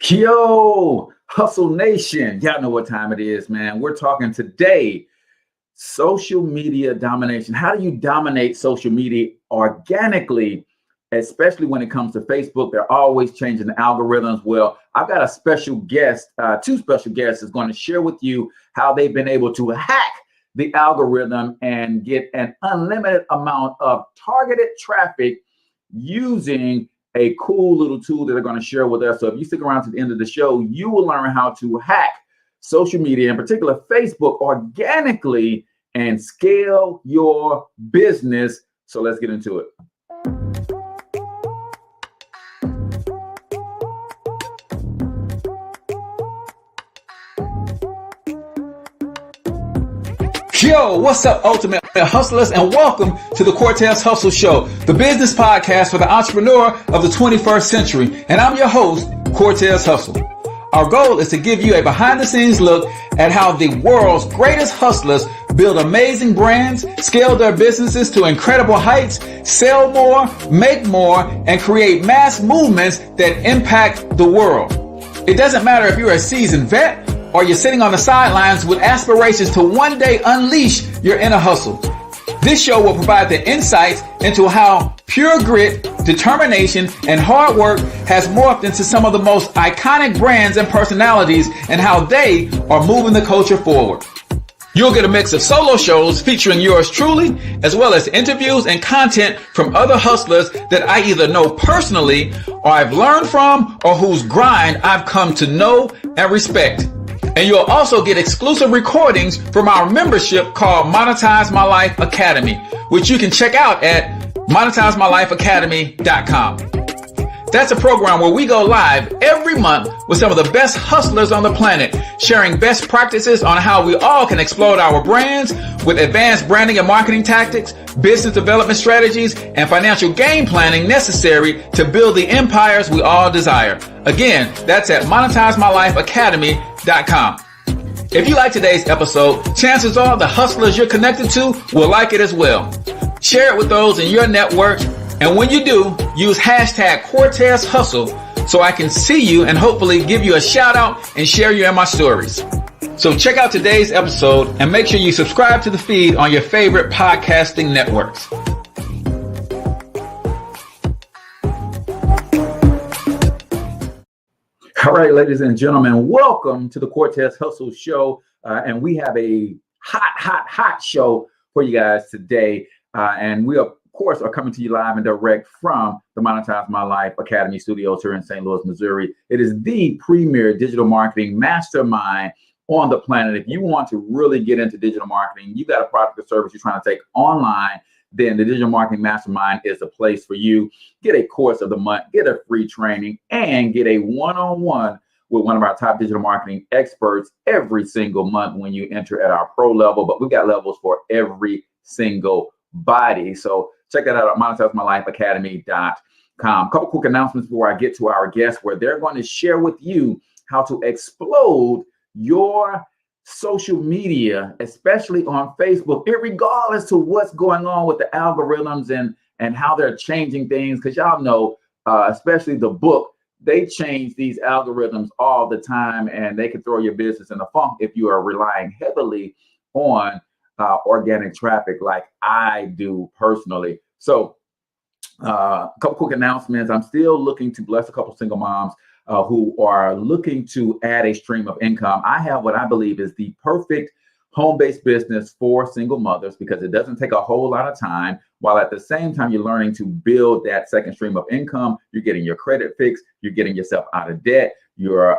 Yo, Hustle Nation. Y'all know what time it is, man. We're talking today social media domination. How do you dominate social media organically, especially when it comes to Facebook? They're always changing the algorithms. Well, I've got a special guest, two special guests, is going to share with you how they've been able to hack the algorithm and get an unlimited amount of targeted traffic using a cool little tool that they're going to share with us. So if you stick around to the end of the show, you will learn how to hack social media, in particular Facebook, organically and scale your business. So let's get into it. Yo, what's up, Ultimate Hustlers, and welcome to the Cortez Hustle Show, the business podcast for the entrepreneur of the 21st century. And I'm your host, Cortez Hustle. Our goal is to give you a behind-the-scenes look at how the world's greatest hustlers build amazing brands, scale their businesses to incredible heights, sell more, make more, and create mass movements that impact the world. It doesn't matter if you're a seasoned vet or you're sitting on the sidelines with aspirations to one day unleash your inner hustle. This show will provide the insights into how pure grit, determination, and hard work has morphed into some of the most iconic brands and personalities, and how they are moving the culture forward. You'll get a mix of solo shows featuring yours truly, as well as interviews and content from other hustlers that I either know personally or I've learned from, or whose grind I've come to know and respect. And you'll also get exclusive recordings from our membership called Monetize My Life Academy, which you can check out at monetizemylifeacademy.com. That's a program where we go live every month with some of the best hustlers on the planet, sharing best practices on how we all can explode our brands with advanced branding and marketing tactics, business development strategies, and financial game planning necessary to build the empires we all desire. Again, that's at monetizemylifeacademy.com. If you like today's episode, chances are the hustlers you're connected to will like it as well. Share it with those in your network. And when you do, use hashtag Cortez Hustle so I can see you and hopefully give you a shout out and share you in my stories. So check out today's episode and make sure you subscribe to the feed on your favorite podcasting networks. All right, ladies and gentlemen, welcome to the Cortez Hustle Show. And we have a hot show for you guys today. And we of course, are coming to you live and direct from the Monetize My Life Academy studios here in St. Louis, Missouri. It is the premier digital marketing mastermind on the planet. If you want to really get into digital marketing, you got a product or service you're trying to take online, then the Digital Marketing Mastermind is the place for you. Get a course of the month, get a free training, and get a one-on-one with one of our top digital marketing experts every single month when you enter at our pro level. But we've got levels for every single body. So check that out at monetizemylifeacademy.com. A couple quick announcements before I get to our guests, where they're going to share with you how to explode your social media, especially on Facebook, regardless to what's going on with the algorithms and how they're changing things. Because y'all know, especially the book, they change these algorithms all the time, and they can throw your business in a funk if you are relying heavily on organic traffic like I do personally. So a couple quick announcements. I'm still looking to bless a couple single moms who are looking to add a stream of income. I have what I believe is the perfect home-based business for single mothers, because it doesn't take a whole lot of time, while at the same time you're learning to build that second stream of income. You're getting your credit fixed, you're getting yourself out of debt, you're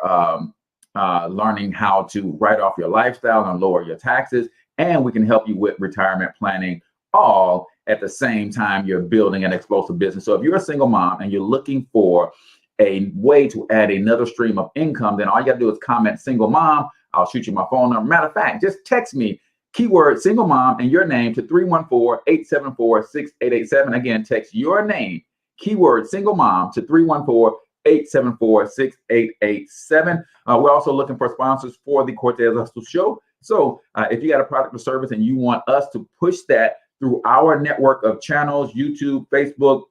learning how to write off your lifestyle and lower your taxes, and we can help you with retirement planning, all at the same time you're building an explosive business. So if you're a single mom and you're looking for a way to add another stream of income, then all you got to do is comment single mom. I'll shoot you my phone number. Matter of fact, just text me keyword single mom and your name to 314-874-6887. Again, text your name, keyword single mom, to 314-874-6887. We're also looking for sponsors for the Cortez Hustle Show. So if you got a product or service and you want us to push that through our network of channels, YouTube, Facebook,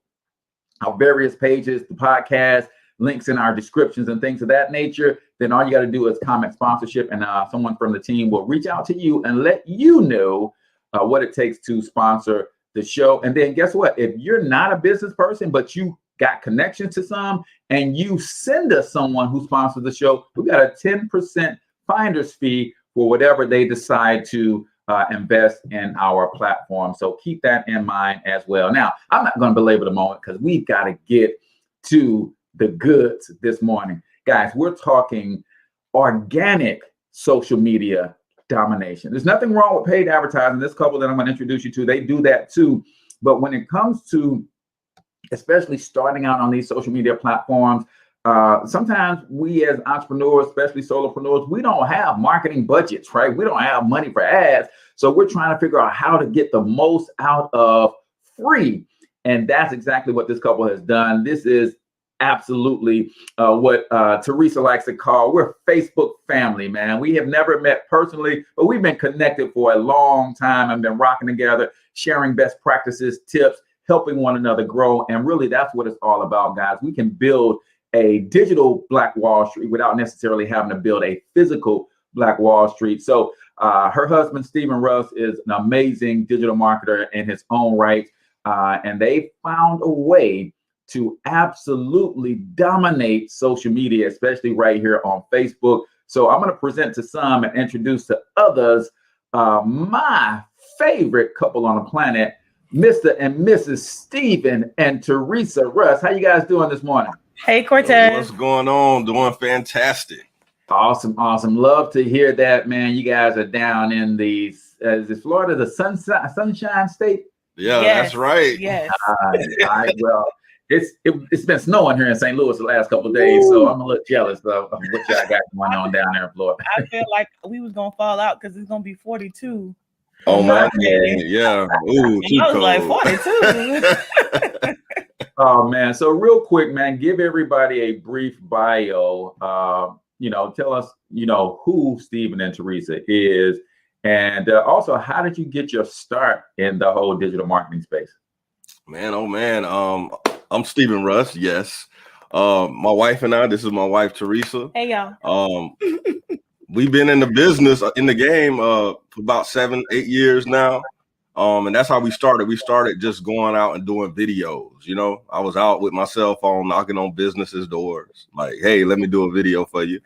our various pages, the podcast, links in our descriptions and things of that nature, then all you got to do is comment sponsorship, and someone from the team will reach out to you and let you know what it takes to sponsor the show. And then guess what? If you're not a business person, but you got connections to some, and you send us someone who sponsors the show, we got a 10% finder's fee for whatever they decide to invest in our platform. So keep that in mind as well. Now, I'm not going to belabor the moment because we've got to get to the goods this morning. Guys, we're talking organic social media domination. There's nothing wrong with paid advertising. This couple that I'm going to introduce you to, they do that too. But when it comes to especially starting out on these social media platforms, sometimes we as entrepreneurs, especially solopreneurs, we don't have marketing budgets, right? We don't have money for ads. So we're trying to figure out how to get the most out of free. And that's exactly what this couple has done. This is absolutely what Theresa likes to call, we're Facebook family, man. We have never met personally, but we've been connected for a long time and been rocking together, sharing best practices, tips, helping one another grow. And really, that's what it's all about, guys. We can build a digital Black Wall Street without necessarily having to build a physical Black Wall Street. So her husband, Stephen Russ, is an amazing digital marketer in his own right. And they found a way to absolutely dominate social media, especially right here on Facebook. So I'm going to present to some and introduce to others my favorite couple on the planet, Mr. and Mrs. Stephen and Theresa Russ. How you guys doing this morning? Hey, Cortez. What's going on? Doing fantastic. Awesome, awesome. Love to hear that, man. You guys are down in the, is Florida the sunshine state? Yeah, yes, that's right. Yes. All right, well, it's been snowing here in St. Louis the last couple of days, so I'm a little jealous of what y'all got going on down there in Florida. I feel like we was gonna fall out because it's gonna be 42. Oh my God, yeah. Ooh, too I was cold. like 42. Oh man, so real quick, man, give everybody a brief bio. Tell us, who Stephen and Theresa is, and also how did you get your start in the whole digital marketing space? Man, oh man, I'm Stephen Russ. Yes, my wife and I. This is my wife Theresa. Hey y'all. We've been in the business, in the game, for about 7-8 years now. And that's how we started. We started just going out and doing videos. I was out with my cell phone, knocking on businesses' doors, like, hey, let me do a video for you.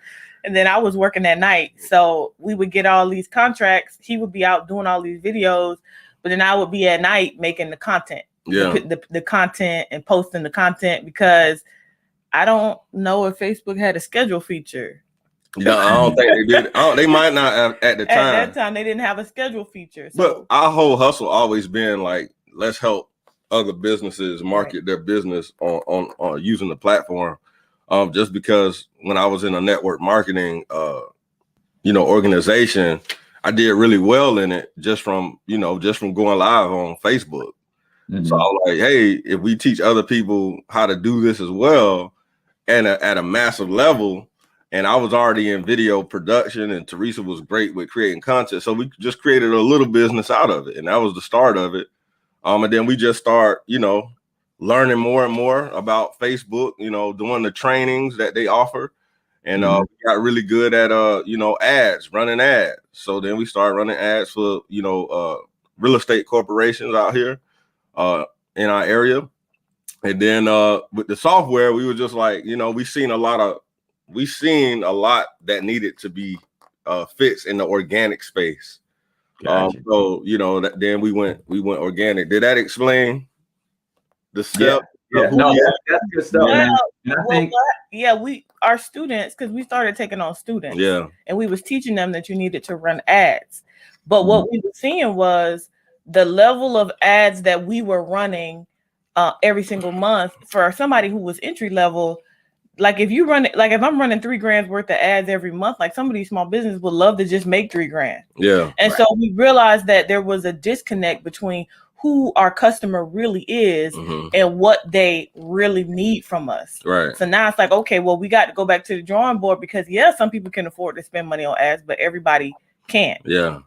And then I was working at night. So we would get all these contracts. He would be out doing all these videos, but then I would be at night making the content. Yeah. The content and posting the content, because I don't know if Facebook had a schedule feature. No, I don't think they did. They might not have at the time. At that time, they didn't have a schedule feature. So. But our whole hustle always been like, let's help other businesses market their business on using the platform. Just because when I was in a network marketing, organization, I did really well in it just from going live on Facebook. Mm-hmm. So I was like, hey, if we teach other people how to do this as well, and at a massive level. And I was already in video production, and Theresa was great with creating content. So we just created a little business out of it. And that was the start of it. And then we just start, learning more and more about Facebook, doing the trainings that they offer. And we got really good at, ads, running ads. So then we started running ads for, real estate corporations out here in our area. And then with the software, we were just like, we seen a lot that needed to be fixed in the organic space. Gotcha. Then we went organic. Did that explain the step? Yeah. No, that's good stuff. Our students, because we started taking on students. Yeah. And we was teaching them that you needed to run ads. But what we were seeing was the level of ads that we were running every single month for somebody who was entry level. Like if I'm running $3,000 worth of ads every month, like some of these small businesses would love to just make $3,000. Yeah. And so we realized that there was a disconnect between who our customer really is and what they really need from us. Right. So now it's like, okay, well, we got to go back to the drawing board, because some people can afford to spend money on ads, but everybody can't. Yeah.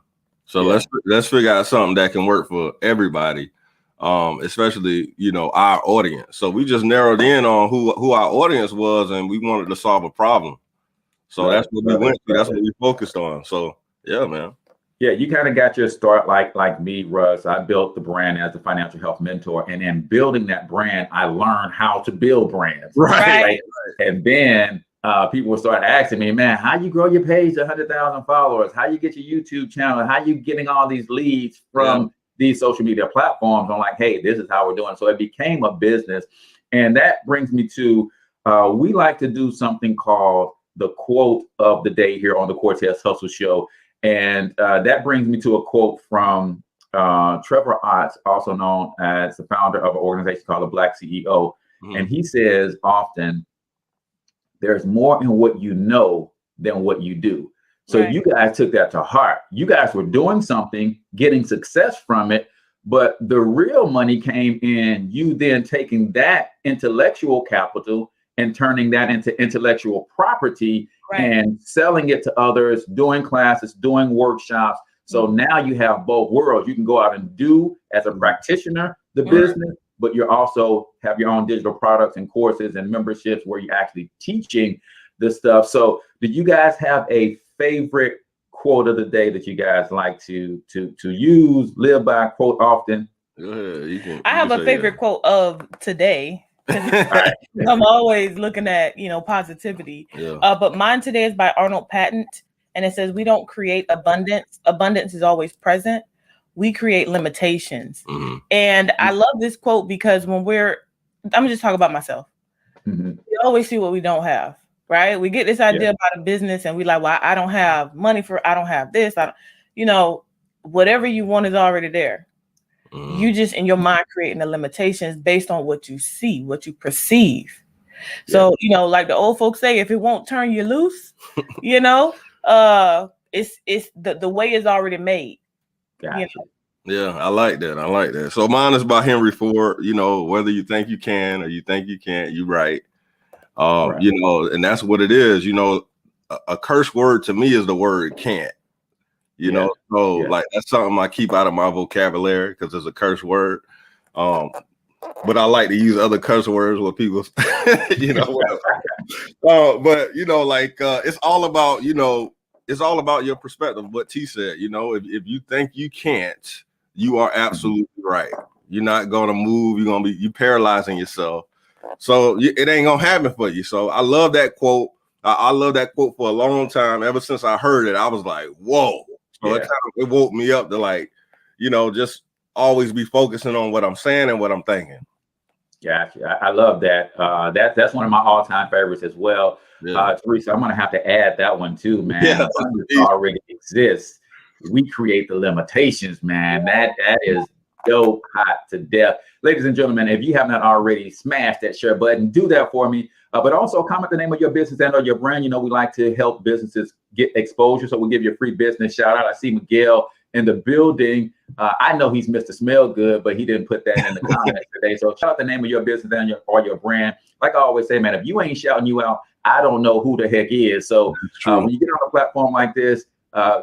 So let's figure out something that can work for everybody. especially, you know, our audience. So we just narrowed in on who our audience was, and we wanted to solve a problem. So that's what we went to. That's what we focused on. So yeah, man. Yeah, you kind of got your start like me, Russ. I built the brand as a financial health mentor, and in building that brand, I learned how to build brands. Right. And then people would start asking me, man, how you grow your page to 100,000 followers? How you get your YouTube channel? How you getting all these leads from these social media platforms? I'm like, hey, this is how we're doing. So it became a business. And that brings me to, we like to do something called the quote of the day here on the Cortez Hustle Show. And that brings me to a quote from Trevor Ott, also known as the founder of an organization called the Black CEO. Mm-hmm. And he says often, there's more in what you know than what you do. So you guys took that to heart. You guys were doing something, getting success from it, but the real money came in you then taking that intellectual capital and turning that into intellectual property and selling it to others, doing classes, doing workshops. So now you have both worlds. You can go out and do as a practitioner the business, but you also have your own digital products and courses and memberships where you're actually teaching this stuff. So did you guys have a favorite quote of the day that you guys like to use, live by, quote often? I have a favorite quote of today. I'm always looking at, you know, positivity. But mine today is by Arnold Patent, and it says, we don't create abundance. Abundance is always present. We create limitations. And I love this quote because when I'm just talking about myself. We always see what we don't have, right? We get this idea about a business and we like, well, I don't have money I don't have this. You know, whatever you want is already there. You just in your mind creating the limitations based on what you see, what you perceive. So, you know, like the old folks say, if it won't turn you loose, you know, it's the way is already made. Gotcha. You know? Yeah, I like that. So mine is by Henry Ford. You know, whether you think you can or you think you can't, you're right. You know, and that's what it is. You know, a curse word to me is the word can't. You know, so like that's something I keep out of my vocabulary because it's a curse word. But I like to use other curse words with people, you know. But you know, like it's all about, you know, it's all about your perspective. What T said, you know, if you think you can't, you are absolutely right. You're not gonna move. You paralyzing yourself. So it ain't gonna happen for you. So I love that quote. I love that quote for a long time. Ever since I heard it, I was like, whoa. So it woke me up to, like, you know, just always be focusing on what I'm saying and what I'm thinking. Gotcha. I love that. That's one of my all-time favorites as well. Theresa, I'm gonna have to add that one too, man. It already exists. We create the limitations, man. That is dope, hot to death. Ladies and gentlemen, if you have not already smashed that share button, do that for me. But also comment the name of your business and or your brand. You know, we like to help businesses get exposure, so we'll give you a free business shout out. I see Miguel in the building. I know he's Mr. Smell Good, but he didn't put that in the comments today. So shout out the name of your business and your brand. Like I always say, man, if you ain't shouting you out, I don't know who the heck is. So when you get on a platform like this,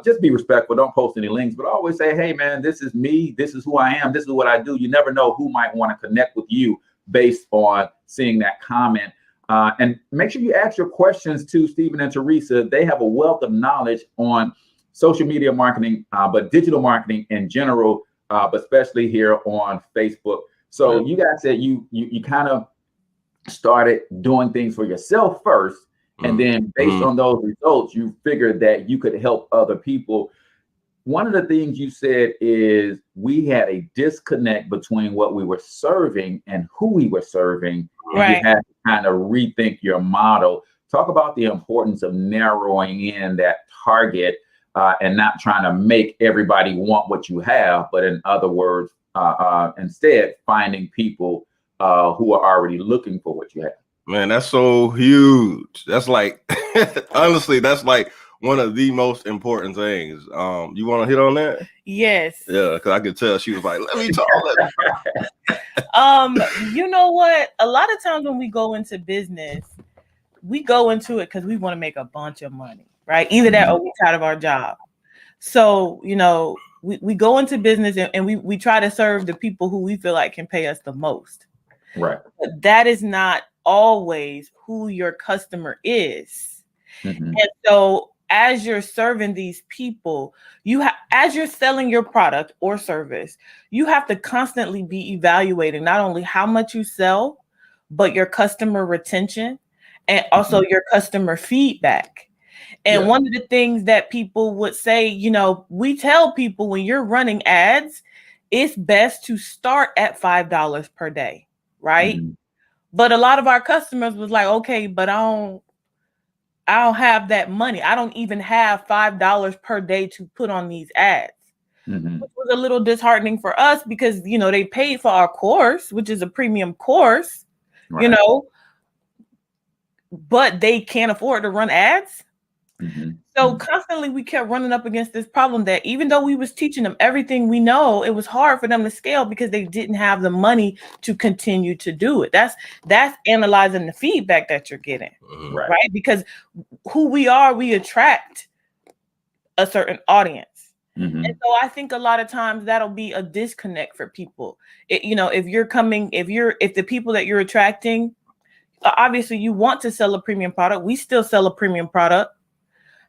just be respectful. Don't post any links, but always say, hey, man, this is me. This is who I am. This is what I do. You never know who might want to connect with you based on seeing that comment. And make sure you ask your questions to Stephen and Theresa. They have a wealth of knowledge on social media marketing, but digital marketing in general, but especially here on Facebook. So you guys said you kind of started doing things for yourself first, and then based on those results, you figured that you could help other people. One of the things you said is we had a disconnect between what we were serving and who we were serving. Right. You had to kind of rethink your model. Talk about the importance of narrowing in that target and not trying to make everybody want what you have, but in other words, instead finding people who are already looking for what you have. Man, that's so huge. That's like, honestly, that's like one of the most important things. You want to hit on that? Yes. Yeah, because I could tell she was like, let me talk. You know what? A lot of times when we go into business, we go into it because we want to make a bunch of money, right? Either that or we're tired of our job. So, you know, we go into business and we try to serve the people who we feel like can pay us the most. Right. But that is not always who your customer is. And so as you're serving these people, as you're selling your product or service, you have to constantly be evaluating not only how much you sell, but your customer retention and also your customer feedback. And one of the things that people would say, you know, we tell people when you're running ads, it's best to start at $5 per day, right? But a lot of our customers was like, okay, but I don't have that money. I don't even have $5 per day to put on these ads. Which was a little disheartening for us because, you know, they paid for our course, which is a premium course, you know, but they can't afford to run ads. So constantly we kept running up against this problem that even though we was teaching them everything we know, it was hard for them to scale because they didn't have the money to continue to do it. That's analyzing the feedback that you're getting, right? Because who we are, we attract a certain audience. And so I think a lot of times that'll be a disconnect for people. You know, if the people that you're attracting, obviously you want to sell a premium product. We still sell a premium product.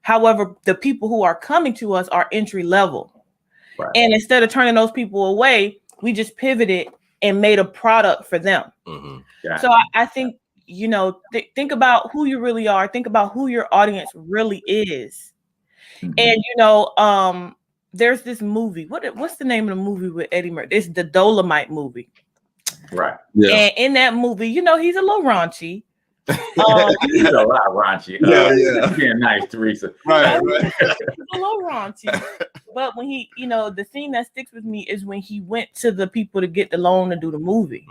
However, the people who are coming to us are entry level. And instead of turning those people away, we just pivoted and made a product for them. So I think, you know, think about who you really are. Think about who your audience really is. And, you know, there's this movie. What's the name of the movie with Eddie Murphy? It's the Dolomite movie. Right. And in that movie, you know, he's a little raunchy. He's a lot raunchy. Being nice, Theresa. Right. He's a little raunchy. But when he, you know, the scene that sticks with me is when he went to the people to get the loan to do the movie.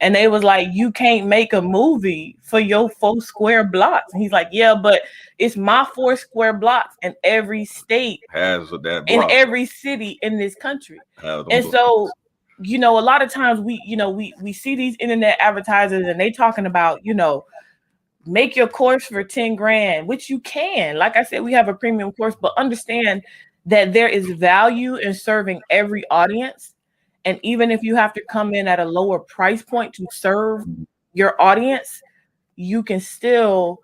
And they was like, you can't make a movie for your 4 square blocks. And he's like, yeah, but it's my 4 square blocks in every state has that block. In every city in this country. And so, you know, a lot of times we see these internet advertisers and they talking about, you know, make your course for 10 grand, which you can. Like I said, we have a premium course, but understand that there is value in serving every audience. And even if you have to come in at a lower price point to serve your audience, you can still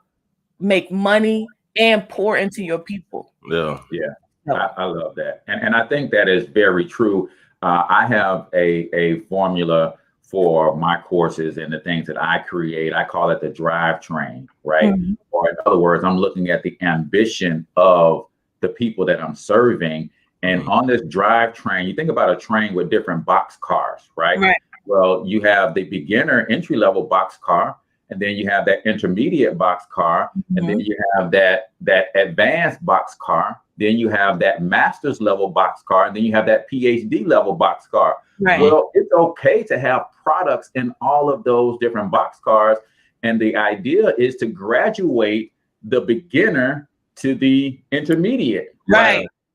make money and pour into your people. I love that. And I think that is very true. I have a formula for my courses and the things that I create. I call it the drivetrain, right? Or in other words, I'm looking at the ambition of the people that I'm serving. And on this drivetrain, you think about a train with different box cars, right? Well, you have the beginner entry-level box car, and then you have that intermediate box car, and then you have that advanced box car. Then you have that master's level box car, and then you have that PhD level box car. Well, it's okay to have products in all of those different box cars. And the idea is to graduate the beginner to the intermediate,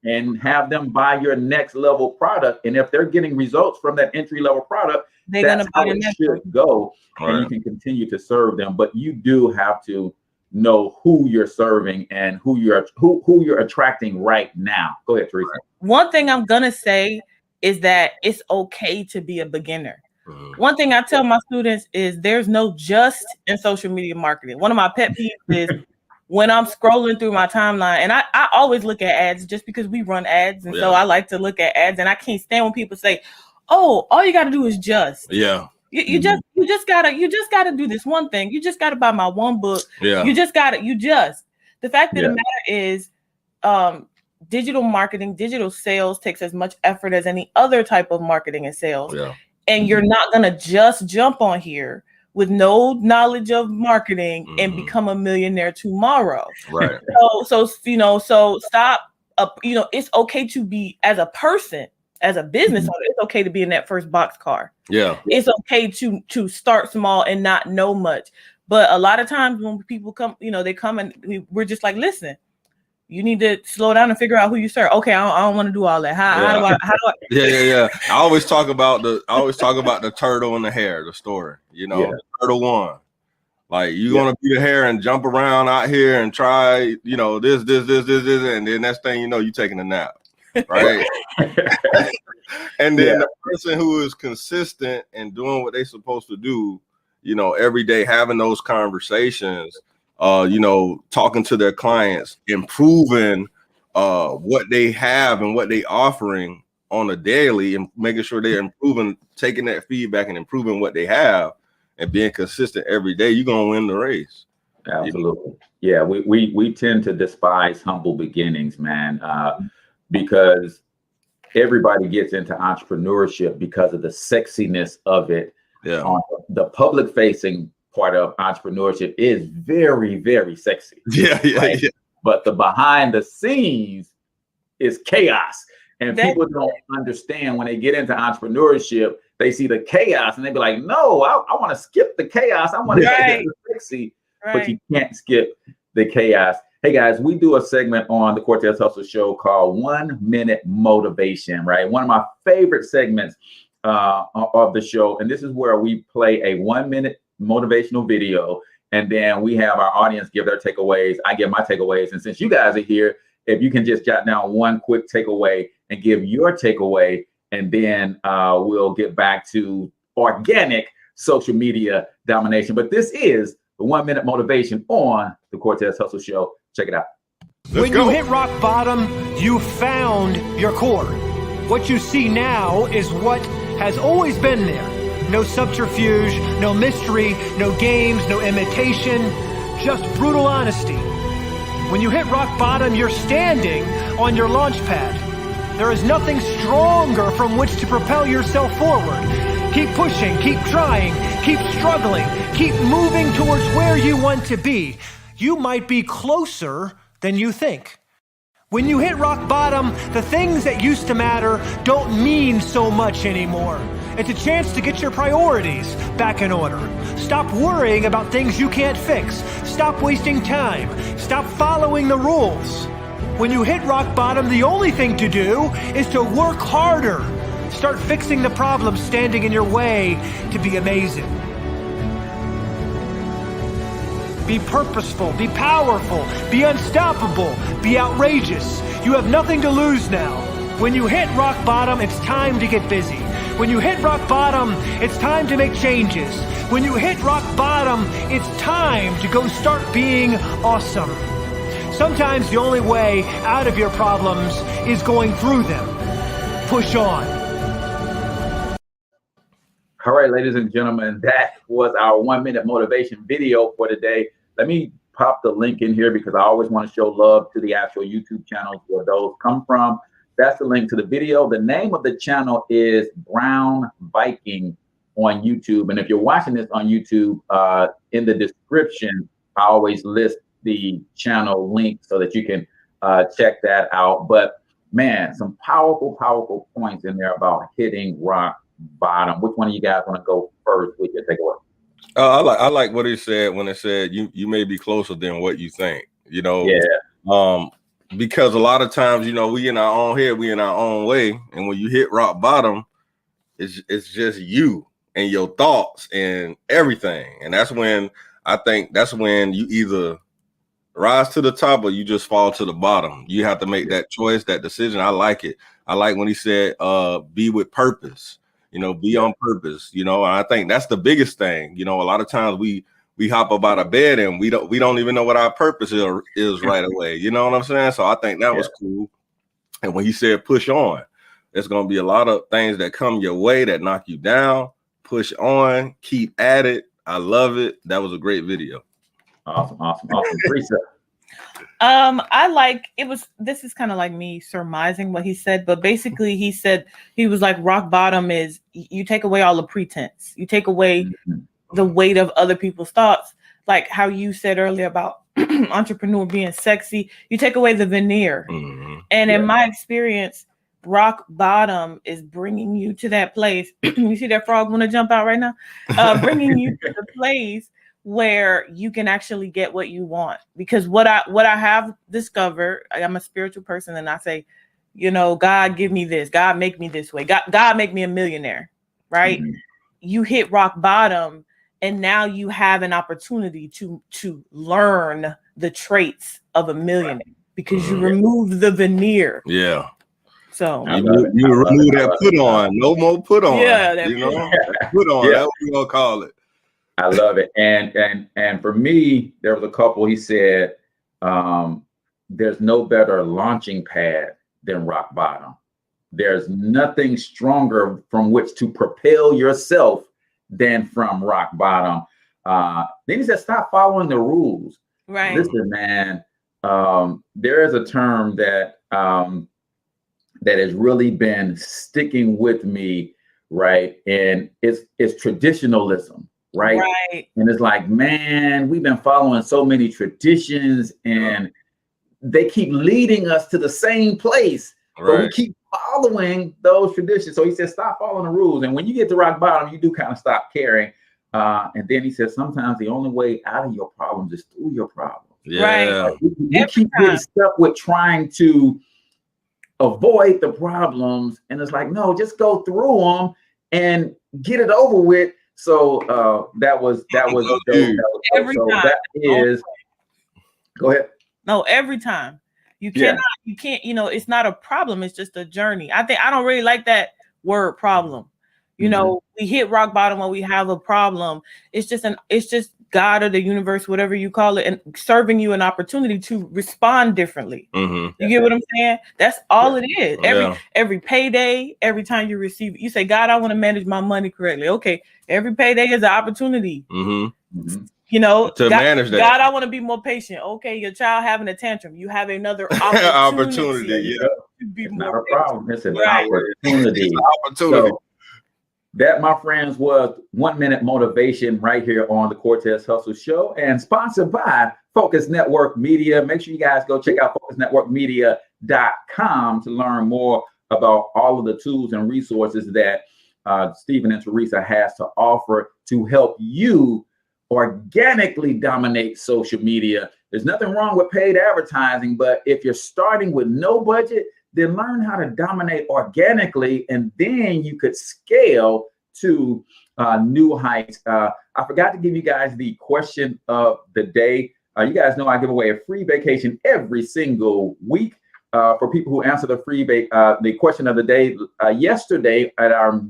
and have them buy your next level product. And if they're getting results from that entry level product, that's how it should go. And you can continue to serve them. But you do have to know who you're serving and who you're attracting right now. Go ahead, Theresa. One thing I'm gonna say is that it's okay to be a beginner. One thing I tell my students is there's no just in social media marketing. One of my pet peeves is when I'm scrolling through my timeline, and I always look at ads just because we run ads, and so I like to look at ads, and I can't stand when people say, "Oh, all you got to do is just." You just gotta do this one thing. You just gotta buy my one book. The fact of the matter is, digital marketing, digital sales takes as much effort as any other type of marketing and sales. And you're not gonna just jump on here with no knowledge of marketing and become a millionaire tomorrow. So stop. It's okay to be, as a person, as a business owner, it's okay to be in that first box car. It's okay to start small and not know much. But a lot of times when people come, they come and we're just like, listen, you need to slow down and figure out who you serve. Okay, I don't want to do all that. How do I? I always talk about the turtle and the hare, the story. The turtle one. Like, you're gonna be the hare and jump around out here and try, this, and then next thing you know, you taking a nap. right? And then the person who is consistent and doing what they're supposed to do, every day, having those conversations, talking to their clients, improving what they have and what they offering on a daily, and making sure they're improving, taking that feedback and improving what they have, and being consistent every day, you're gonna win the race. Absolutely. Yeah, we tend to despise humble beginnings, man, because everybody gets into entrepreneurship because of the sexiness of it. Yeah. The public facing part of entrepreneurship is very, very sexy. Yeah. But the behind the scenes is chaos. And people don't understand when they get into entrepreneurship, they see the chaos and they be like, no, I want to skip the chaos. I want to get the sexy, but you can't skip the chaos. Hey guys, we do a segment on the Cortez Hustle Show called 1 Minute Motivation, right? One of my favorite segments of the show. And this is where we play a 1 minute motivational video. And then we have our audience give their takeaways. I give my takeaways. And since you guys are here, if you can just jot down one quick takeaway and give your takeaway, and then we'll get back to organic social media domination. But this is the 1 minute motivation on the Cortez Hustle Show. Check it out. When you hit rock bottom, you found your core. What you see now is what has always been there. No subterfuge, no mystery, no games, no imitation, just brutal honesty. When you hit rock bottom, you're standing on your launch pad. There is nothing stronger from which to propel yourself forward. Keep pushing, keep trying, keep struggling, keep moving towards where you want to be. You might be closer than you think. When you hit rock bottom, the things that used to matter don't mean so much anymore. It's a chance to get your priorities back in order. Stop worrying about things you can't fix. Stop wasting time. Stop following the rules. When you hit rock bottom, the only thing to do is to work harder. Start fixing the problems standing in your way to be amazing. Be purposeful, be powerful, be unstoppable, be outrageous. You have nothing to lose now. When you hit rock bottom, it's time to get busy. When you hit rock bottom, it's time to make changes. When you hit rock bottom, it's time to go start being awesome. Sometimes the only way out of your problems is going through them. Push on. All right, ladies and gentlemen, that was our 1 minute motivation video for today. Let me pop the link in here because I always want to show love to the actual YouTube channels where those come from. That's the link to the video. The name of the channel is Brown Viking on YouTube. And if you're watching this on YouTube, in the description, I always list the channel link so that you can check that out. But man, some powerful, powerful points in there about hitting rock bottom. Which one of you guys want to go first with your takeaway? I like what he said when it said you may be closer than what you think. Because a lot of times, we in our own head, we in our own way, and when you hit rock bottom, it's just you and your thoughts and everything, and that's when you either rise to the top or you just fall to the bottom. You have to make that choice, that decision. I like it. I like when he said, "Be with purpose." Be on purpose, and I think that's the biggest thing. A lot of times we hop up out of bed and we don't even know what our purpose is right away. You know what I'm saying? So I think that was cool. And when he said push on, there's going to be a lot of things that come your way that knock you down. Push on, keep at it. I love it. That was a great video. Awesome. Theresa. This is kind of like me surmising what he said, but basically he said, he was like, rock bottom is you take away all the pretense. You take away the weight of other people's thoughts. Like how you said earlier about entrepreneur being sexy, you take away the veneer. And in my experience, rock bottom is bringing you to that place. You see that frog want to jump out right now? Bringing you to the place where you can actually get what you want. Because what I have discovered, I'm a spiritual person, and I say, God, give me this. God, make me this way. God, make me a millionaire, right? You hit rock bottom, and now you have an opportunity to learn the traits of a millionaire because you remove the veneer. Yeah. So you remove that put on, no more put on. Yeah, that put on. Yeah. That's what we gonna call it. I love it. And for me, there was a couple. He said, "There's no better launching pad than rock bottom. There's nothing stronger from which to propel yourself than from rock bottom." Then he said, "Stop following the rules." Right. Listen, man, there is a term that that has really been sticking with me, right? And it's traditionalism, right? Right. And it's like, man, we've been following so many traditions, and they keep leading us to the same place, but we keep following those traditions. So he says, stop following the rules. And when you get to rock bottom, you do kind of stop caring. And then he says, sometimes the only way out of your problems is through your problems. Yeah. Like, you keep getting stuck with trying to avoid the problems, and it's like, no, just go through them and get it over with. So that was every time. That is, go ahead. No, every time. You can't, it's not a problem, it's just a journey. I don't really like that word problem. You know, we hit rock bottom when we have a problem. It's just God or the universe, whatever you call it, and serving you an opportunity to respond differently. You get what I'm saying? That's all it is. Every payday, every time you receive it, you say, God, I want to manage my money correctly. Okay, every payday is an opportunity. You know, to manage that. God, I want to be more patient. Okay, your child having a tantrum. You have another opportunity. To be it's more not a patient. problem. It's an opportunity. It's an opportunity. So, that, my friends, was 1 minute motivation right here on the Cortez Hustle Show, and sponsored by Focus Network Media. Make sure you guys go check out focusnetworkmedia.com to learn more about all of the tools and resources that Stephen and Theresa has to offer to help you organically dominate social media. There's nothing wrong with paid advertising, but if you're starting with no budget, then learn how to dominate organically, and then you could scale to new heights. I forgot to give you guys the question of the day. You guys know I give away a free vacation every single week for people who answer the the question of the day. Yesterday at our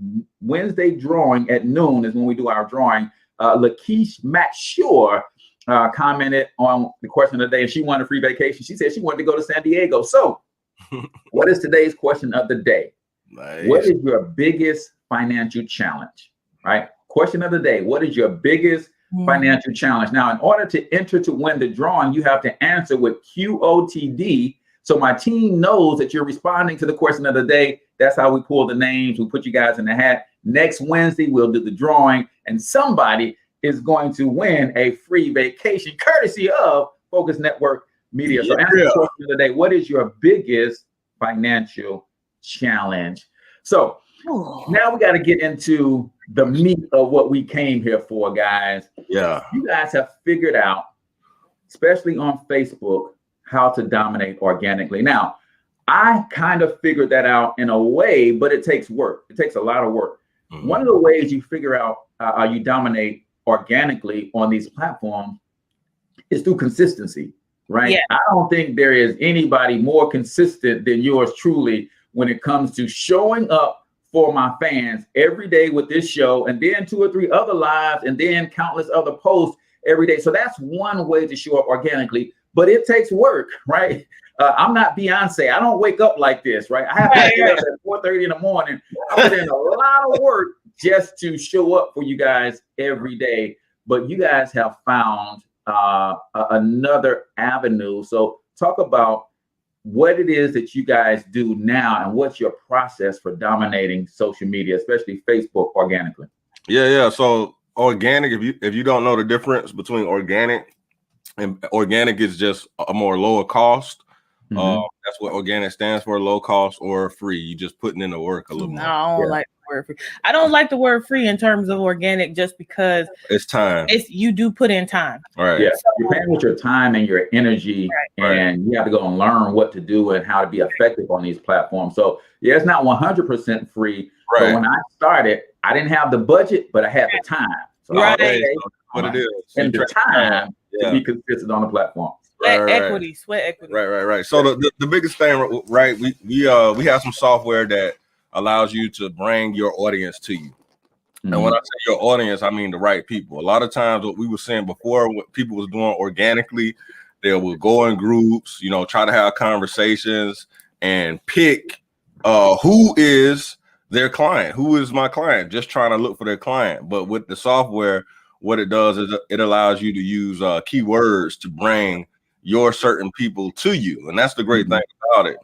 Wednesday drawing at noon is when we do our drawing. Lakeisha Matt Shore commented on the question of the day, and she wanted a free vacation. She said she wanted to go to San Diego. So what is today's question of the day? Nice. What is your biggest financial challenge? Right? Question of the day. What is your biggest financial challenge? Now, in order to enter to win the drawing, you have to answer with QOTD. So my team knows that you're responding to the question of the day. That's how we pull the names. We put you guys in the hat. Next Wednesday, we'll do the drawing, and somebody is going to win a free vacation courtesy of Focus Network Media. So answer the question of the day. What is your biggest financial challenge? So now we got to get into the meat of what we came here for, guys. Yeah. You guys have figured out, especially on Facebook, how to dominate organically. Now, I kind of figured that out in a way, but it takes work. It takes a lot of work. One of the ways you figure out you dominate organically on these platforms is through consistency. Right. Yeah. I don't think there is anybody more consistent than yours truly when it comes to showing up for my fans every day with this show, and then 2 or 3 other lives, and then countless other posts every day. So that's one way to show up organically, but it takes work, right? I'm not Beyonce. I don't wake up like this, right? I have to get up at 4:30 in the morning. I put in a lot of work just to show up for you guys every day. But you guys have found another avenue. So talk about what it is that you guys do now, and what's your process for dominating social media, especially Facebook, organically. Yeah. So organic, if you don't know the difference between organic is just a more lower cost. That's what organic stands for, low cost or free. You just putting in the work a little more. I don't like the word free. I don't like the word free in terms of organic, just because it's time. You do put in time. Right. Yeah. So, you're paying with your time and your energy, and you have to go and learn what to do and how to be effective on these platforms. So yeah, it's not 100% free. Right. But when I started, I didn't have the budget, but I had the time. So what it is. and the time to be consistent on the platform. equity. Right. So the biggest thing, right? We have some software that allows you to bring your audience to you. And when I say your audience, I mean the right people. A lot of times what we were saying before, what people was doing organically, they will go in groups, try to have conversations and pick who is their client, who is my client, just trying to look for their client. But with the software, what it does is it allows you to use keywords to bring your certain people to you. And that's the great thing about it.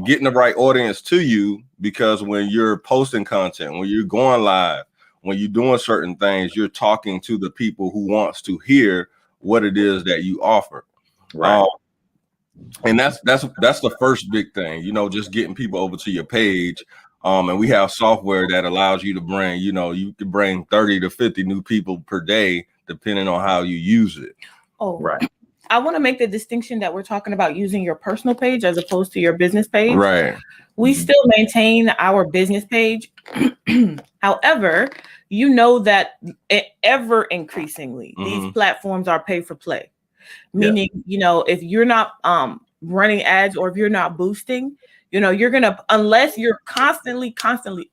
Getting the right audience to you, because when you're posting content, when you're going live, when you're doing certain things, you're talking to the people who wants to hear what it is that you offer. Right. And that's the first big thing, just getting people over to your page. And we have software that allows you to bring, you can bring 30 to 50 new people per day, depending on how you use it. Oh, right. I want to make the distinction that we're talking about using your personal page as opposed to your business page. Right. We still maintain our business page. However, that ever increasingly, these platforms are pay for play. Meaning, if you're not running ads or if you're not boosting, you're going to, unless you're constantly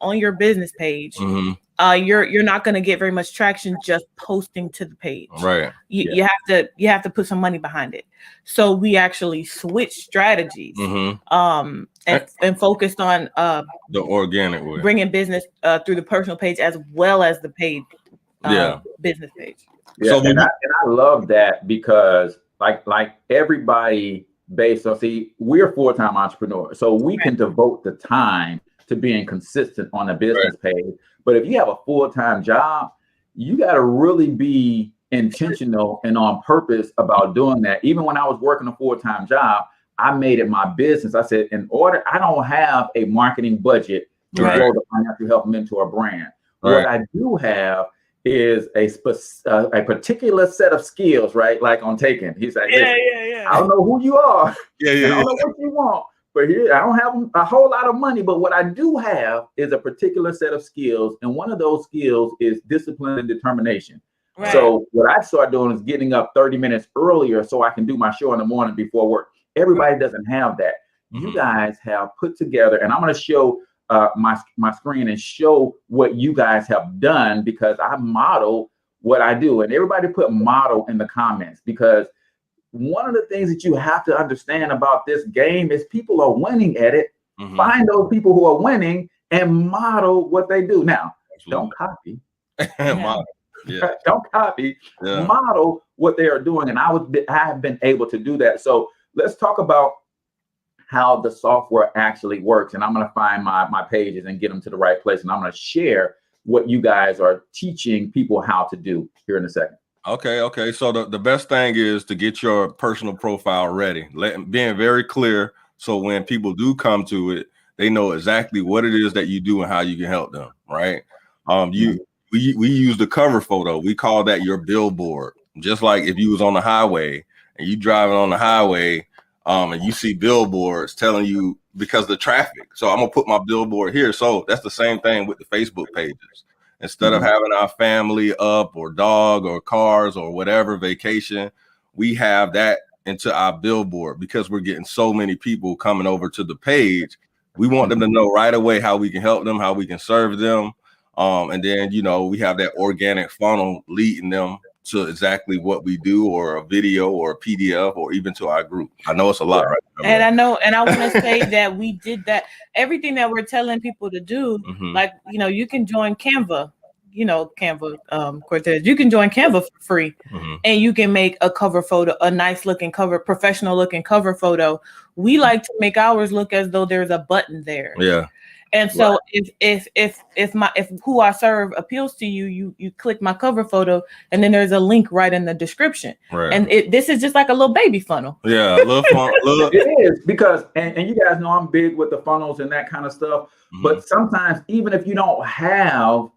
on your business page, you're not going to get very much traction just posting to the page. Right. You have to put some money behind it. So we actually switched strategies and focused on the organic way, bringing business through the personal page as well as the paid business page. Yeah, so and I love that, because like everybody based on, we're full-time entrepreneurs, so we can devote the time to being consistent on a business page. But if you have a full-time job, you got to really be intentional and on purpose about doing that. Even when I was working a full-time job, I made it my business. I said, I don't have a marketing budget to grow the Financial Health Mentor brand. What I do have is a particular set of skills, right? Like on Taken, he's like, I don't know who you are. I don't know what you want, but here I don't have a whole lot of money. But what I do have is a particular set of skills, and one of those skills is discipline and determination. Right. So what I started doing is getting up 30 minutes earlier so I can do my show in the morning before work. Everybody doesn't have that. You guys have put together, and I'm going to show my screen and show what you guys have done, because I model what I do. And everybody put model in the comments, because one of the things that you have to understand about this game is people are winning at it. Find those people who are winning and model what they do. Now, don't copy. Don't copy. Model what they are doing. And I have been able to do that. So let's talk about how the software actually works. And I'm going to find my pages and get them to the right place. And I'm going to share what you guys are teaching people how to do here in a second. Okay. So the best thing is to get your personal profile ready, being very clear. So when people do come to it, they know exactly what it is that you do and how you can help them. Right. We use the cover photo. We call that your billboard. Just like if you was on the highway and you driving on the highway, and you see billboards telling you, because of the traffic. So I'm gonna put my billboard here. So that's the same thing with the Facebook pages. Instead of having our family up, or dog, or cars, or whatever vacation, we have that into our billboard, because we're getting so many people coming over to the page. We want them to know right away how we can help them, how we can serve them. And then, we have that organic funnel leading them to exactly what we do, or a video, or a PDF, or even to our group. I know it's a lot, right? And I want to say that we did that. Everything that we're telling people to do, like, you can join Canva, Cortez, you can join Canva for free, and you can make a cover photo, a nice looking cover, professional looking cover photo. We like to make ours look as though there's a button there. Yeah. And so if who I serve appeals to you, you click my cover photo, and then there's a link right in the description. Right. And this is just like a little baby funnel. Yeah, a little funnel. It is, because and you guys know I'm big with the funnels and that kind of stuff. But sometimes, even if you don't have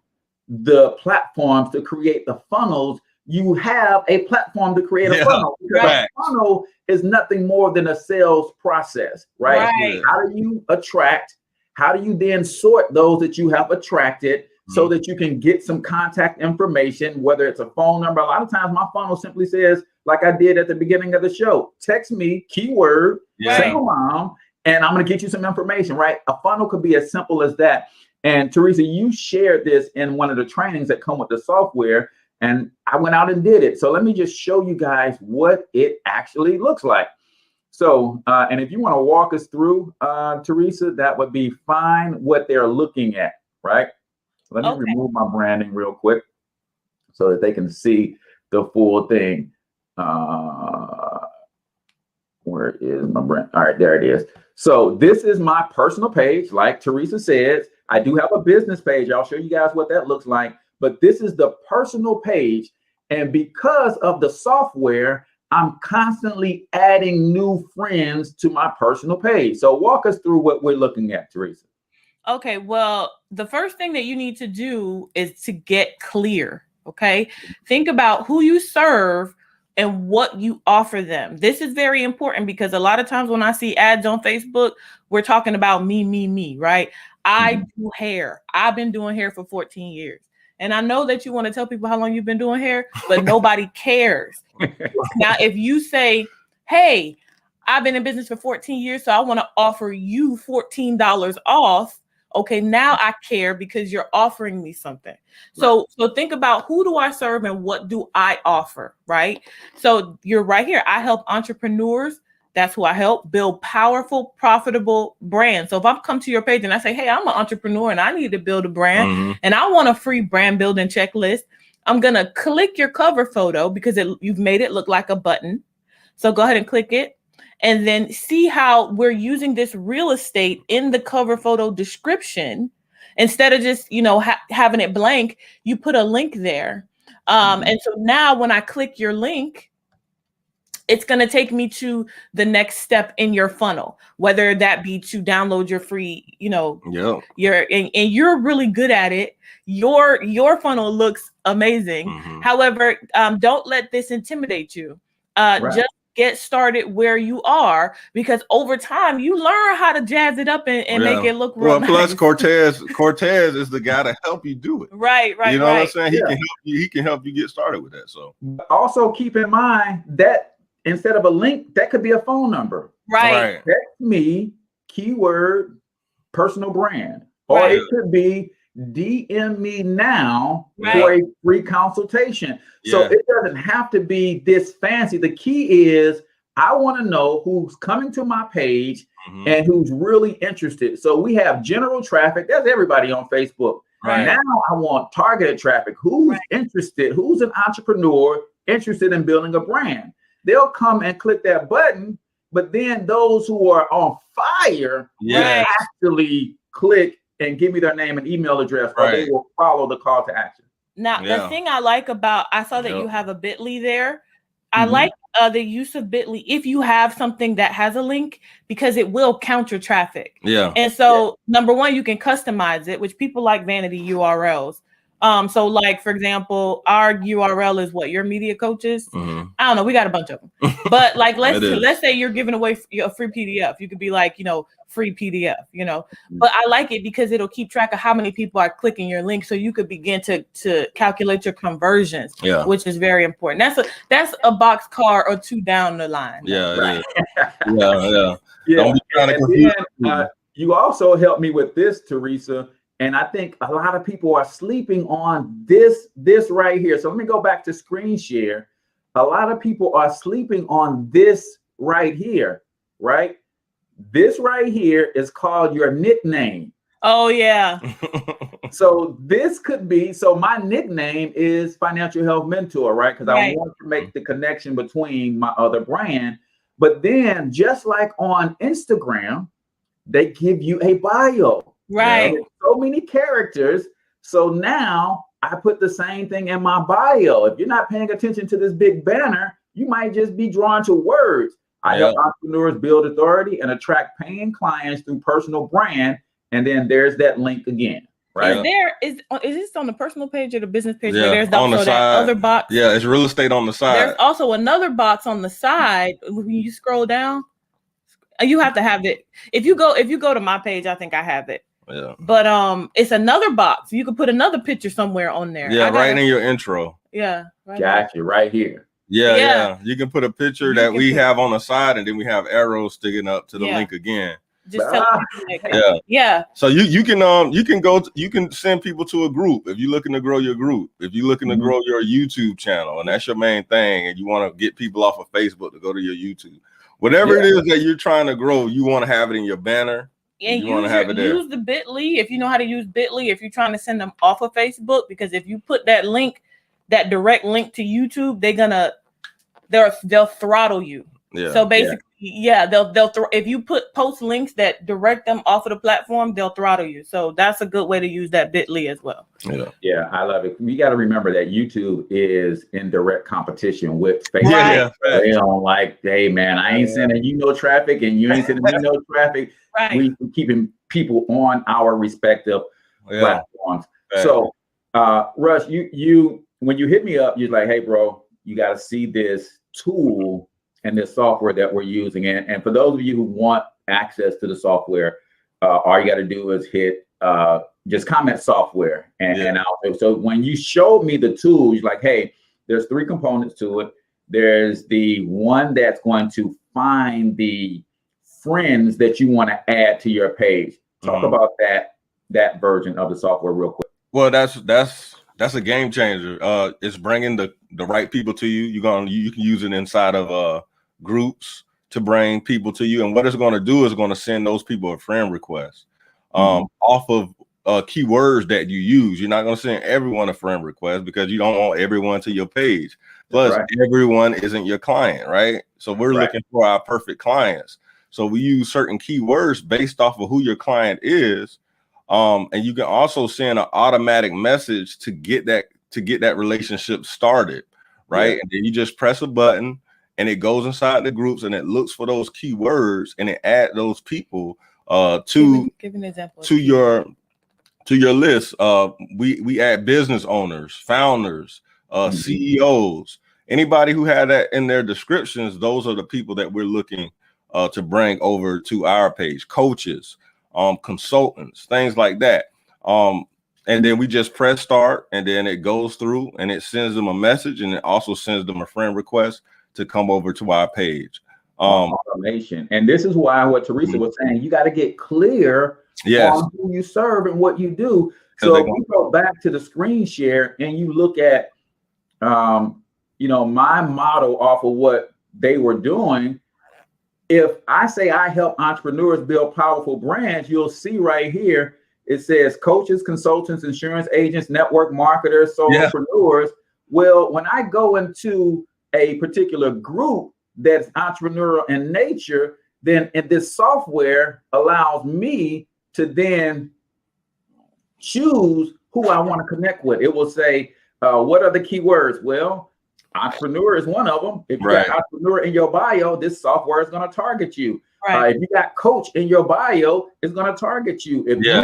the platforms to create the funnels, you have a platform to create a funnel. Because a funnel is nothing more than a sales process, right? How do you attract? How do you then sort those that you have attracted so that you can get some contact information, whether it's a phone number? A lot of times my funnel simply says like I did at the beginning of the show. Text me, keyword, single mom, and I'm going to get you some information, right? A funnel could be as simple as that. And Theresa, you shared this in one of the trainings that come with the software, and I went out and did it. So let me just show you guys what it actually looks like. So, and if you want to walk us through, Theresa, that would be fine, what they're looking at, right? Let me remove my branding real quick so that they can see the full thing. Where is my brand? All right, there it is. So this is my personal page. Like Theresa says, I do have a business page. I'll show you guys what that looks like. But this is the personal page. And because of the software, I'm constantly adding new friends to my personal page. So walk us through what we're looking at, Theresa. Okay, well, the first thing that you need to do is to get clear. Okay, think about who you serve and what you offer them. This is very important because a lot of times when I see ads on Facebook, we're talking about me, right? I do hair. I've been doing hair for 14 years. And I know that you want to tell people how long you've been doing hair, but nobody cares. Now, if you say, hey, I've been in business for 14 years, so I want to offer you $14 off. Okay, now I care because you're offering me something. So think about, who do I serve and what do I offer, right? So you're right here. I help entrepreneurs. That's who I help build powerful, profitable brands. So if I come to your page and I say, hey, I'm an entrepreneur and I need to build a brand and I want a free brand building checklist, I'm going to click your cover photo because you've made it look like a button. So go ahead and click it. And then see how we're using this real estate in the cover photo description. Instead of just, having it blank, you put a link there. And so now when I click your link, it's going to take me to the next step in your funnel, whether that be to download your free, and you're really good at it. Your funnel looks amazing. However, don't let this intimidate you. Just get started where you are, because over time you learn how to jazz it up and make it look real nice. Plus Cortez is the guy to help you do it. Right. You know what I'm saying? He can help you get started with that. So also keep in mind that instead of a link, that could be a phone number. Right. Text me, keyword, personal brand. Or it could be DM me now for a free consultation. So it doesn't have to be this fancy. The key is I want to know who's coming to my page and who's really interested. So we have general traffic. That's everybody on Facebook. Now I want targeted traffic. Who's interested? Who's an entrepreneur interested in building a brand? They'll come and click that button. But then those who are on fire actually click and give me their name and email address, or they will follow the call to action. Now, the thing I like about, I saw that you have a bit.ly there. I like the use of bit.ly if you have something that has a link, because it will count your traffic. And so number one, you can customize it, which people like vanity URLs. So like, for example, our URL is what, your media coaches. I don't know. We got a bunch of them, but like, let's say you're giving away a free PDF. You could be like, free PDF, but I like it because it'll keep track of how many people are clicking your link. So you could begin to calculate your conversions, which is very important. That's a box car or two down the line. Yeah. Don't be trying to confuse me. You also helped me with this, Theresa. And I think a lot of people are sleeping on this right here. So let me go back to screen share. A lot of people are sleeping on this right here, right? This right here is called your nickname. Oh, yeah. So this could be, my nickname is Financial Health Mentor, right? Because I want to make the connection between my other brand. But then just like on Instagram, they give you a bio. Right. So many characters. So now I put the same thing in my bio. If you're not paying attention to this big banner, you might just be drawn to words. I help entrepreneurs build authority and attract paying clients through personal brand. And then there's that link again. Right. Is this on the personal page or the business page? Where there's also that other box. Yeah, it's real estate on the side. There's also another box on the side. When you scroll down, you have to have it. If you go to my page, I think I have it. Yeah. But it's another box. You could put another picture somewhere on there. Yeah, right in your intro. Yeah. Got you right here. Yeah. You can put a picture that we have on the side, and then we have arrows sticking up to the link again. Just tell people So you can send people to a group if you're looking to grow your group, if you're looking to grow your YouTube channel, and that's your main thing, and you want to get people off of Facebook to go to your YouTube. Whatever it is that you're trying to grow, you want to have it in your banner. And you want to have it there. Use the bit.ly if you know how to use bit.ly if you're trying to send them off of Facebook, because if you put that link, that direct link to YouTube, they'll throttle you. Yeah. So basically, if you post links that direct them off of the platform, they'll throttle you. So that's a good way to use that bit.ly as well. Yeah, I love it. We got to remember that YouTube is in direct competition with Facebook. They don't like, hey man, I ain't sending you no traffic, and you ain't sending me no traffic. We keeping people on our respective platforms. So, Russ, you when you hit me up, you're like, hey, bro, you got to see this tool and this software that we're using. And for those of you who want access to the software, all you got to do is hit just comment software. So when you showed me the tool, you're like, hey, there's 3 components to it. There's the one that's going to find the friends that you want to add to your page. Talk about that version of the software real quick. Well, that's a game changer. It's bringing the right people to you. You can use it inside of groups to bring people to you, and what it's going to do is going to send those people a friend request off of keywords that you use. You're not going to send everyone a friend request because you don't want everyone to your page. Plus, everyone isn't your client, right? So we're looking for our perfect clients. So we use certain keywords based off of who your client is. And you can also send an automatic message to get that relationship started, right? And then you just press a button and it goes inside the groups and it looks for those keywords and it adds those people to your list. We add business owners, founders, CEOs, anybody who had that in their descriptions. Those are the people that we're looking to bring over to our page. Coaches, consultants, things like that. And then we just press start, and then it goes through and it sends them a message, and it also sends them a friend request to come over to our page. Automation. And this is why what Theresa was saying, you got to get clear on who you serve and what you do. So if we go back to the screen share and you look at my model off of what they were doing. If I say I help entrepreneurs build powerful brands, you'll see right here, it says coaches, consultants, insurance agents, network marketers, solopreneurs. Well, when I go into a particular group that's entrepreneurial in nature, then this software allows me to then choose who I want to connect with. It will say, what are the keywords? Well, entrepreneur is one of them. If you got entrepreneur in your bio, this software is going to target you. If you got coach in your bio, it's going to target you. If you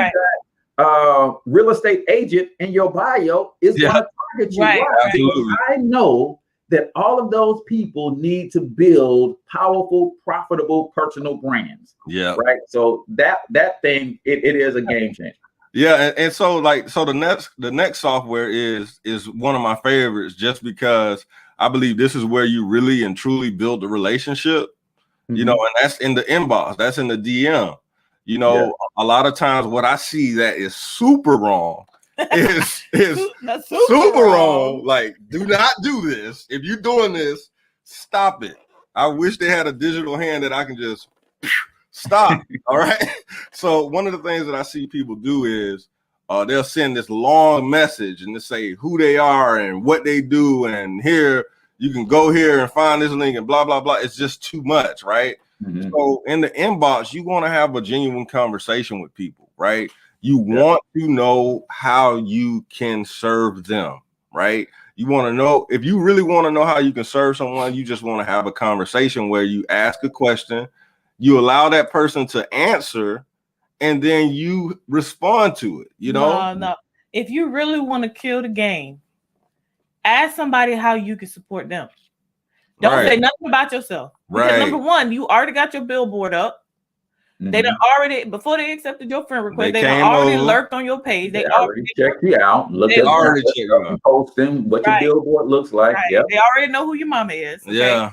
got real estate agent in your bio, it's going to target you. Because I know that all of those people need to build powerful, profitable personal brands. Right. So that thing, it is a game changer. And so the next software is one of my favorites, just because I believe this is where you really and truly build the relationship, and that's in the inbox, that's in the DM. A lot of times what I see that is super wrong is super wrong. Like, do not do this. If you're doing this, stop it. I wish they had a digital hand that I can just stop. All right. So one of the things that I see people do is they'll send this long message and they say who they are and what they do, and here you can go here and find this link and blah blah blah. It's just too much, right? So in the inbox, you want to have a genuine conversation with people, right? You want to know how you can serve them, right? You want to know, if you really want to know how you can serve someone, you just want to have a conversation where you ask a question, you allow that person to answer, and then you respond to it, No. If you really want to kill the game, ask somebody how you can support them. Don't say nothing about yourself. Because number one, you already got your billboard up. They done already, before they accepted your friend request, they done came already over. lurked on your page. They already checked you out, looked at already checked you what you posting, what your billboard looks like. Right. Yep. They already know who your mama is. Okay? Yeah.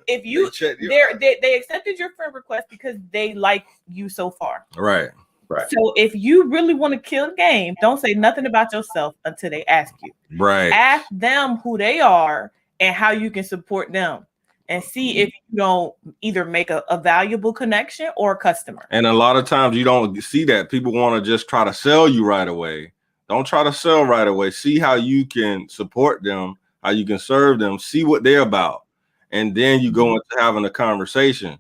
If you they accepted your friend request because they like you so far. Right. So if you really want to kill the game, don't say nothing about yourself until they ask you. Right. Ask them who they are and how you can support them, and see if you don't either make a valuable connection or a customer. And a lot of times you don't see that. People want to just try to sell you right away. Don't try to sell right away. See how you can support them, how you can serve them, see what they're about. And then you go into having a conversation.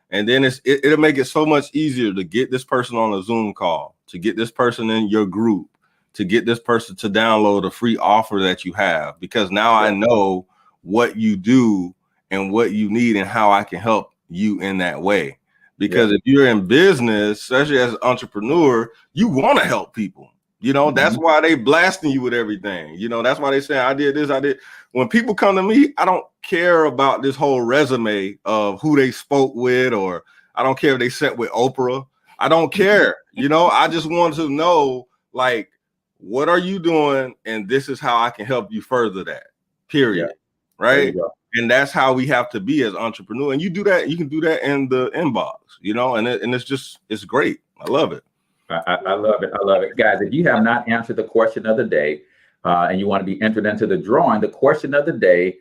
And then it'll make it so much easier to get this person on a Zoom call, to get this person in your group, to get this person to download a free offer that you have, because now I know what you do and what you need and how I can help you in that way. Because if you're in business, especially as an entrepreneur, you want to help people. You know, that's why they blasting you with everything. You know, that's why they say, I did this, I did. When people come to me, I don't care about this whole resume of who they spoke with, or I don't care if they sat with Oprah. I don't care. You know, I just want to know, like, what are you doing? And this is how I can help you further that, period. Right. And that's how we have to be as entrepreneurs. And you do that, you can do that in the inbox, you know, and it's great. I love it. I love it. I love it. Guys, if you have not answered the question of the day and you want to be entered into the drawing, the question of the day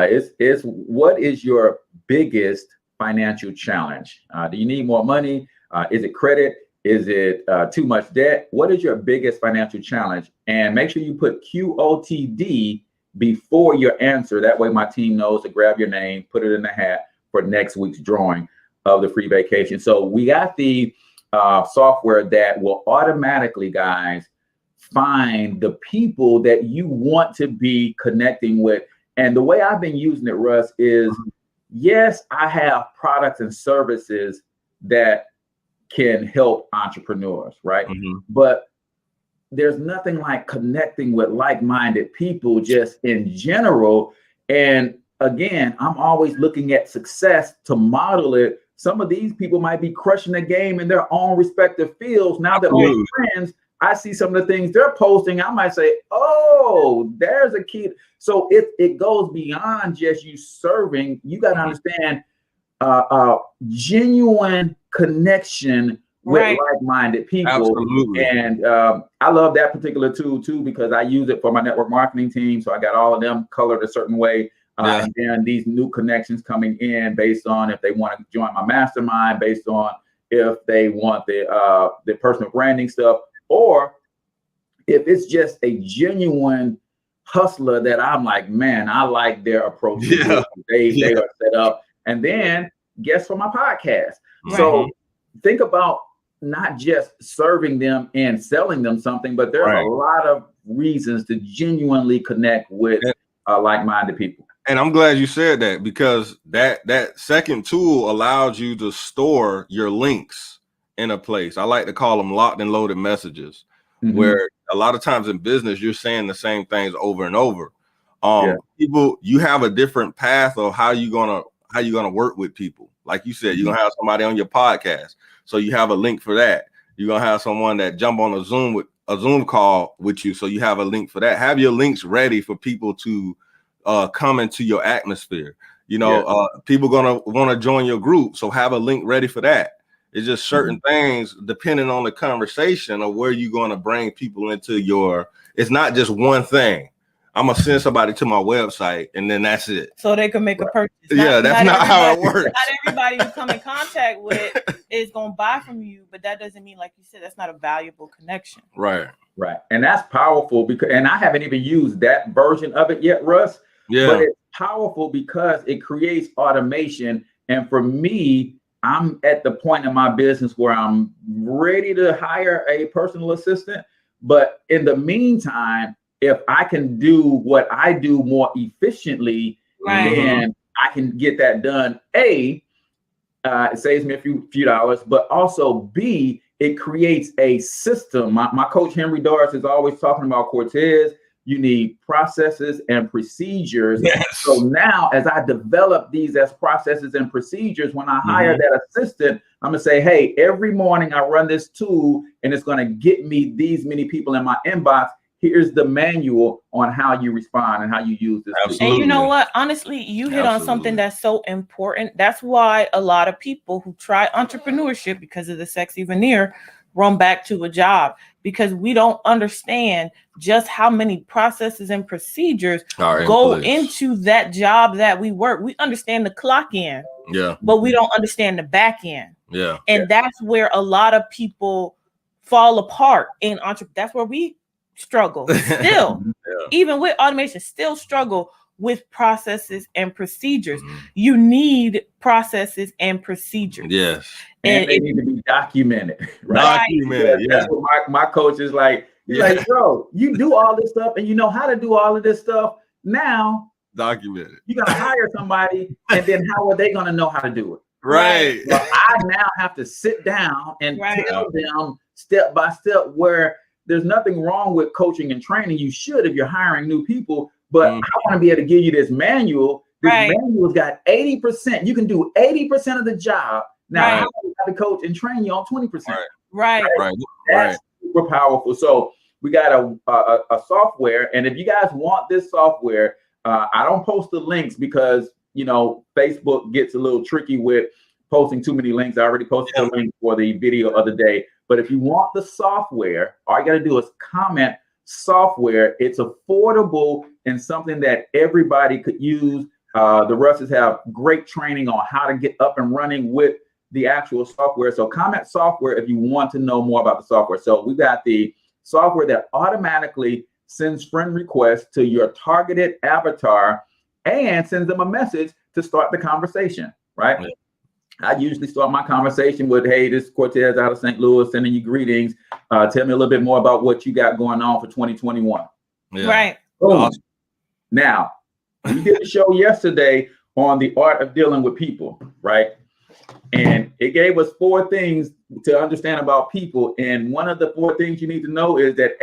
is what is your biggest financial challenge? Do you need more money? Is it credit? Is it too much debt? What is your biggest financial challenge? And make sure you put QOTD before your answer. That way my team knows to grab your name, put it in the hat for next week's drawing of the free vacation. So we got the software that will automatically, guys, find the people that you want to be connecting with. And the way I've been using it, Russ, is yes, I have products and services that can help entrepreneurs, right? But there's nothing like connecting with like-minded people just in general. And again, I'm always looking at success to model it. Some of these people might be crushing the game in their own respective fields. Now that we're friends, I see some of the things they're posting. I might say, oh, there's a key. So it goes beyond just you serving. You got to understand genuine connection with like-minded people. Absolutely. And I love that particular tool too, because I use it for my network marketing team. So I got all of them colored a certain way. And then these new connections coming in based on if they want to join my mastermind, based on if they want the personal branding stuff, or if it's just a genuine hustler that I'm like, man, I like their approach. They are set up. And then guests for my podcast. So think about not just serving them and selling them something, but there's a lot of reasons to genuinely connect with like-minded people. And I'm glad you said that, because that second tool allows you to store your links in a place. I like to call them locked and loaded messages, where a lot of times in business, you're saying the same things over and over. People, you have a different path of how you're gonna work with people. Like you said, you're gonna have somebody on your podcast, so you have a link for that. You're gonna have someone that jump on a Zoom call with you, so you have a link for that. Have your links ready for people to come into your atmosphere. You know, people gonna want to join your group, so have a link ready for that. It's just certain things depending on the conversation of where you're going to bring people into your. It's not just one thing. I'm gonna send somebody to my website and then that's it. So they can make a purchase. That's not how it works. Not everybody you come in contact with is gonna buy from you, but that doesn't mean, like you said, that's not a valuable connection. Right. And that's powerful because, and I haven't even used that version of it yet, Russ. But it's powerful because it creates automation. And for me, I'm at the point in my business where I'm ready to hire a personal assistant. But in the meantime, if I can do what I do more efficiently, then I can get that done. A, it saves me a few dollars, but also B, it creates a system. My coach, Henry Doris, is always talking about Cortez. You need processes and procedures. Yes. So now, as I develop these as processes and procedures, when I hire that assistant, I'm gonna say, hey, every morning I run this tool and it's gonna get me these many people in my inbox. Here's the manual on how you respond and how you use this. Absolutely. And you know what? Honestly, you hit on something that's so important. That's why a lot of people who try entrepreneurship because of the sexy veneer run back to a job, because we don't understand just how many processes and procedures go into that job that we work. We understand the clock in, but we don't understand the back end. And that's where a lot of people fall apart in entrepreneurship. That's where we struggle still. Even with automation, still struggle with processes and procedures. You need processes and procedures. And they need to be documented. Documented. That's what my coach is like. He's like, bro, you do all this stuff and you know how to do all of this stuff. Now document it. You gotta hire somebody, and then how are they gonna know how to do it? Right. Well, I now have to sit down and tell them step by step, where there's nothing wrong with coaching and training. You should if you're hiring new people, but I want to be able to give you this manual. This manual's got 80%. You can do 80% of the job. Now, I got to coach and train you on 20%. That's super powerful. So we got a software, and if you guys want this software, I don't post the links because, you know, Facebook gets a little tricky with posting too many links. I already posted a link for the video of the day. But if you want the software, all you got to do is comment software. It's affordable and something that everybody could use. The Russes have great training on how to get up and running with the actual software. So comment software if you want to know more about the software. So we got the software that automatically sends friend requests to your targeted avatar and sends them a message to start the conversation, right? I usually start my conversation with, hey, this is Cortez out of St. Louis, sending you greetings. Tell me a little bit more about what you got going on for 2021. Right. Awesome. Now, we did a show yesterday on the art of dealing with people, right? And it gave us 4 things to understand about people. And one of the 4 things you need to know is that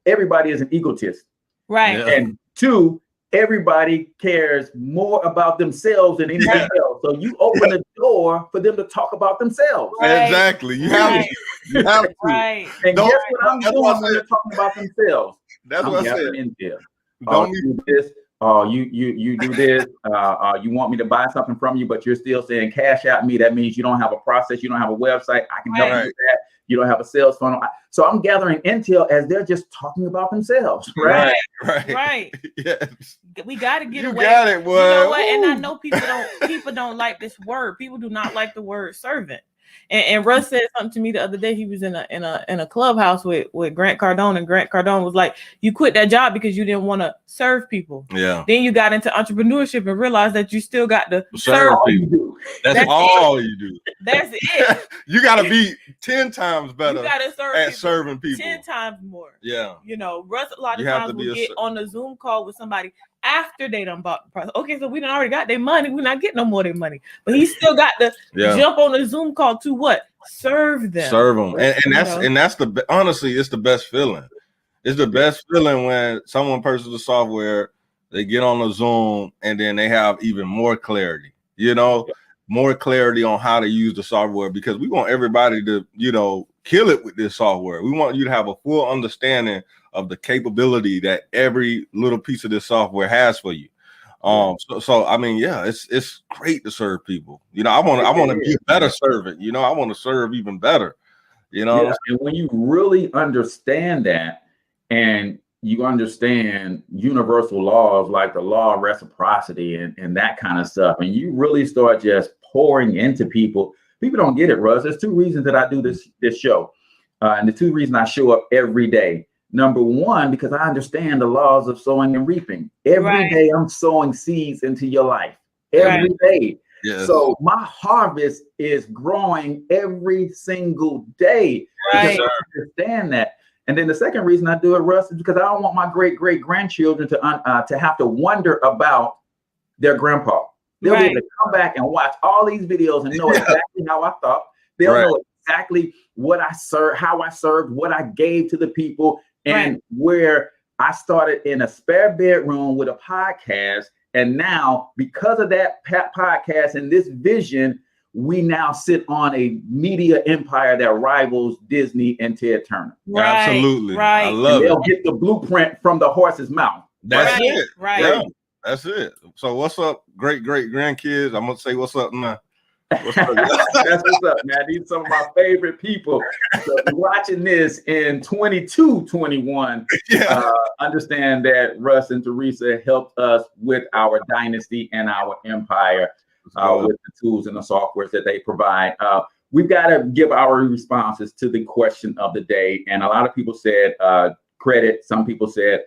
everybody is an egotist. Right. And 2, everybody cares more about themselves than anything else. So you open the door for them to talk about themselves. Exactly. You have to. You have to. And guess what I'm doing when they're talking about themselves? That's what I said. In there. Do this. You do this. You want me to buy something from you, but you're still saying cash out me. That means you don't have a process. You don't have a website. I can help you with that. You don't have a sales funnel. So I'm gathering intel as they're just talking about themselves. Right. Yes. We got to get away. You got it, boy. You know what? And I know people don't like this word. People do not like the word servant. And Russ said something to me the other day. He was in a clubhouse with Grant Cardone, and Grant Cardone was like, "You quit that job because you didn't want to serve people. Yeah. Then you got into entrepreneurship and realized that you still got to serve people. That's all you do. That's it. You got to be 10 times better you gotta serve at people serving people. 10 times more. Yeah. You know, Russ a lot of times will get on a Zoom call with somebody after they done bought the product. Okay, so we done already got their money. We're not getting no more of their money. But he still got to jump on a Zoom call to what? Serve them. Serve them. And that's honestly, it's the best feeling. It's the best feeling when someone purchases the software, they get on a Zoom, and then they have even more clarity, more clarity on how to use the software, because we want everybody to, kill it with this software. We want you to have a full understanding of the capability that every little piece of this software has for you. So I mean, it's great to serve people. I want to be a better servant. I want to serve even better. And when you really understand that, and you understand universal laws like the law of reciprocity and that kind of stuff, and you really start just pouring into people. People don't get it, Russ. There's 2 reasons that I do this show, and the 2 reasons I show up every day. Number 1, because I understand the laws of sowing and reaping. Every day I'm sowing seeds into your life. Every day. Yes. So my harvest is growing every single day. Because I understand that. And then the second reason I do it, Russ, is because I don't want my great-great-grandchildren to have to wonder about their grandpa. They'll be able to come back and watch all these videos and know exactly how I thought. They'll know exactly what I served, how I served, what I gave to the people, and where I started in a spare bedroom with a podcast. And now, because of that podcast and this vision, we now sit on a media empire that rivals Disney and Ted Turner. Right, Absolutely. right. I love And it. they'll get the blueprint from the horse's mouth. That's Right, it. right. Yeah, that's it. So what's up, great grandkids? I'm gonna say what's up now. What's up? That's what's up, man. These are some of my favorite people. So if you're watching this in 22-21, understand that Russ and Theresa helped us with our dynasty and our empire with the tools and the softwares that they provide. We've got to give our responses to the question of the day. And a lot of people said credit. Some people said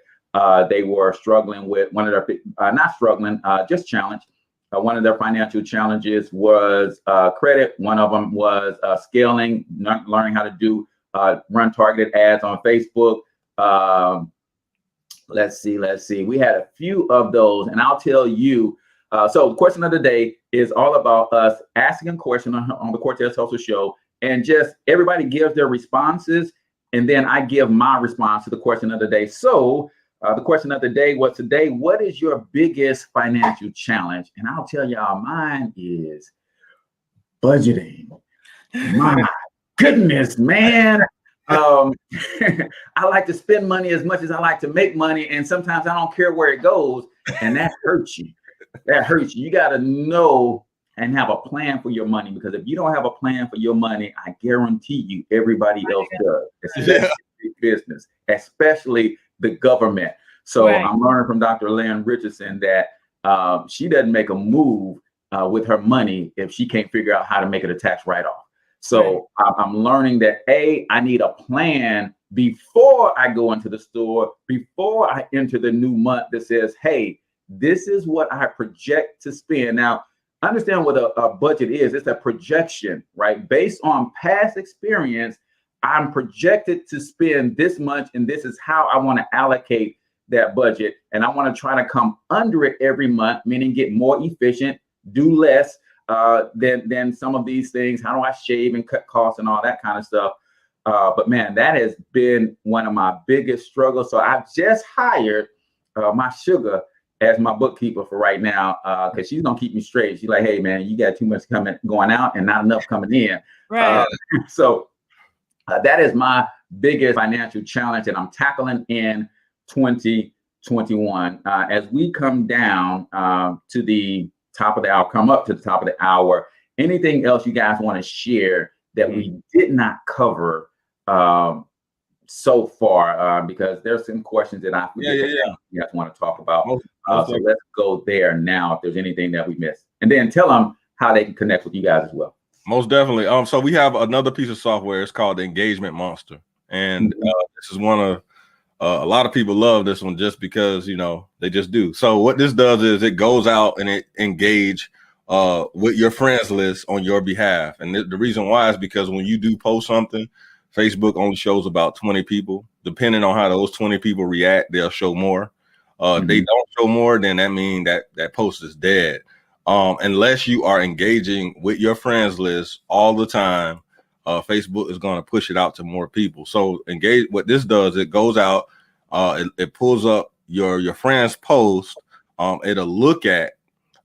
they were struggling with one of their, not struggling, just challenged. One of their financial challenges was credit. One of them was scaling, learning how to do run targeted ads on Facebook. Let's see. We had a few of those, and I'll tell you. So the question of the day is all about us asking a question on the Cortez Hustle Show, and just everybody gives their responses, and then I give my response to the question of the day. So the question of the day was today, what is your biggest financial challenge? And I'll tell y'all, mine is budgeting. My goodness, man. I like to spend money as much as I like to make money. And sometimes I don't care where it goes. And that hurts you. That hurts you. You got to know and have a plan for your money, because if you don't have a plan for your money, I guarantee you everybody else does, especially business, especially the government. So I'm learning from Dr. Lynn Richardson that she doesn't make a move with her money if she can't figure out how to make it a tax write-off. So I'm learning that I need a plan before I go into the store, before I enter the new month, that says, hey, this is what I project to spend. Now, understand what a budget is. It's a projection, right? Based on past experience, I'm projected to spend this much, and this is how I want to allocate that budget. And I want to try to come under it every month, meaning get more efficient, do less than some of these things. How do I shave and cut costs and all that kind of stuff? But man, that has been one of my biggest struggles. So I've just hired my sugar as my bookkeeper for right now, because she's gonna keep me straight. She's like, hey man, you got too much going out and not enough coming in. Right. So that is my biggest financial challenge that I'm tackling in 2021. As we come down to the top of the hour, come up to the top of the hour, anything else you guys want to share that we did not cover so far? Because there's some questions that I you guys want to talk about. So let's go there now if there's anything that we missed. And then tell them how they can connect with you guys as well. Most definitely. So we have another piece of software. It's called the Engagement Monster. And this is one of a lot of people love this one just because, you know, they just do. So what this does is it goes out and it engage with your friends list on your behalf. And the reason why is because when you do post something, Facebook only shows about 20 people. Depending on how those 20 people react, they'll show more. They don't show more, then that means that post is dead. Unless you are engaging with your friends list all the time, Facebook is going to push it out to more people. So engage. What this does, it goes out, it pulls up your friends' post. It'll look at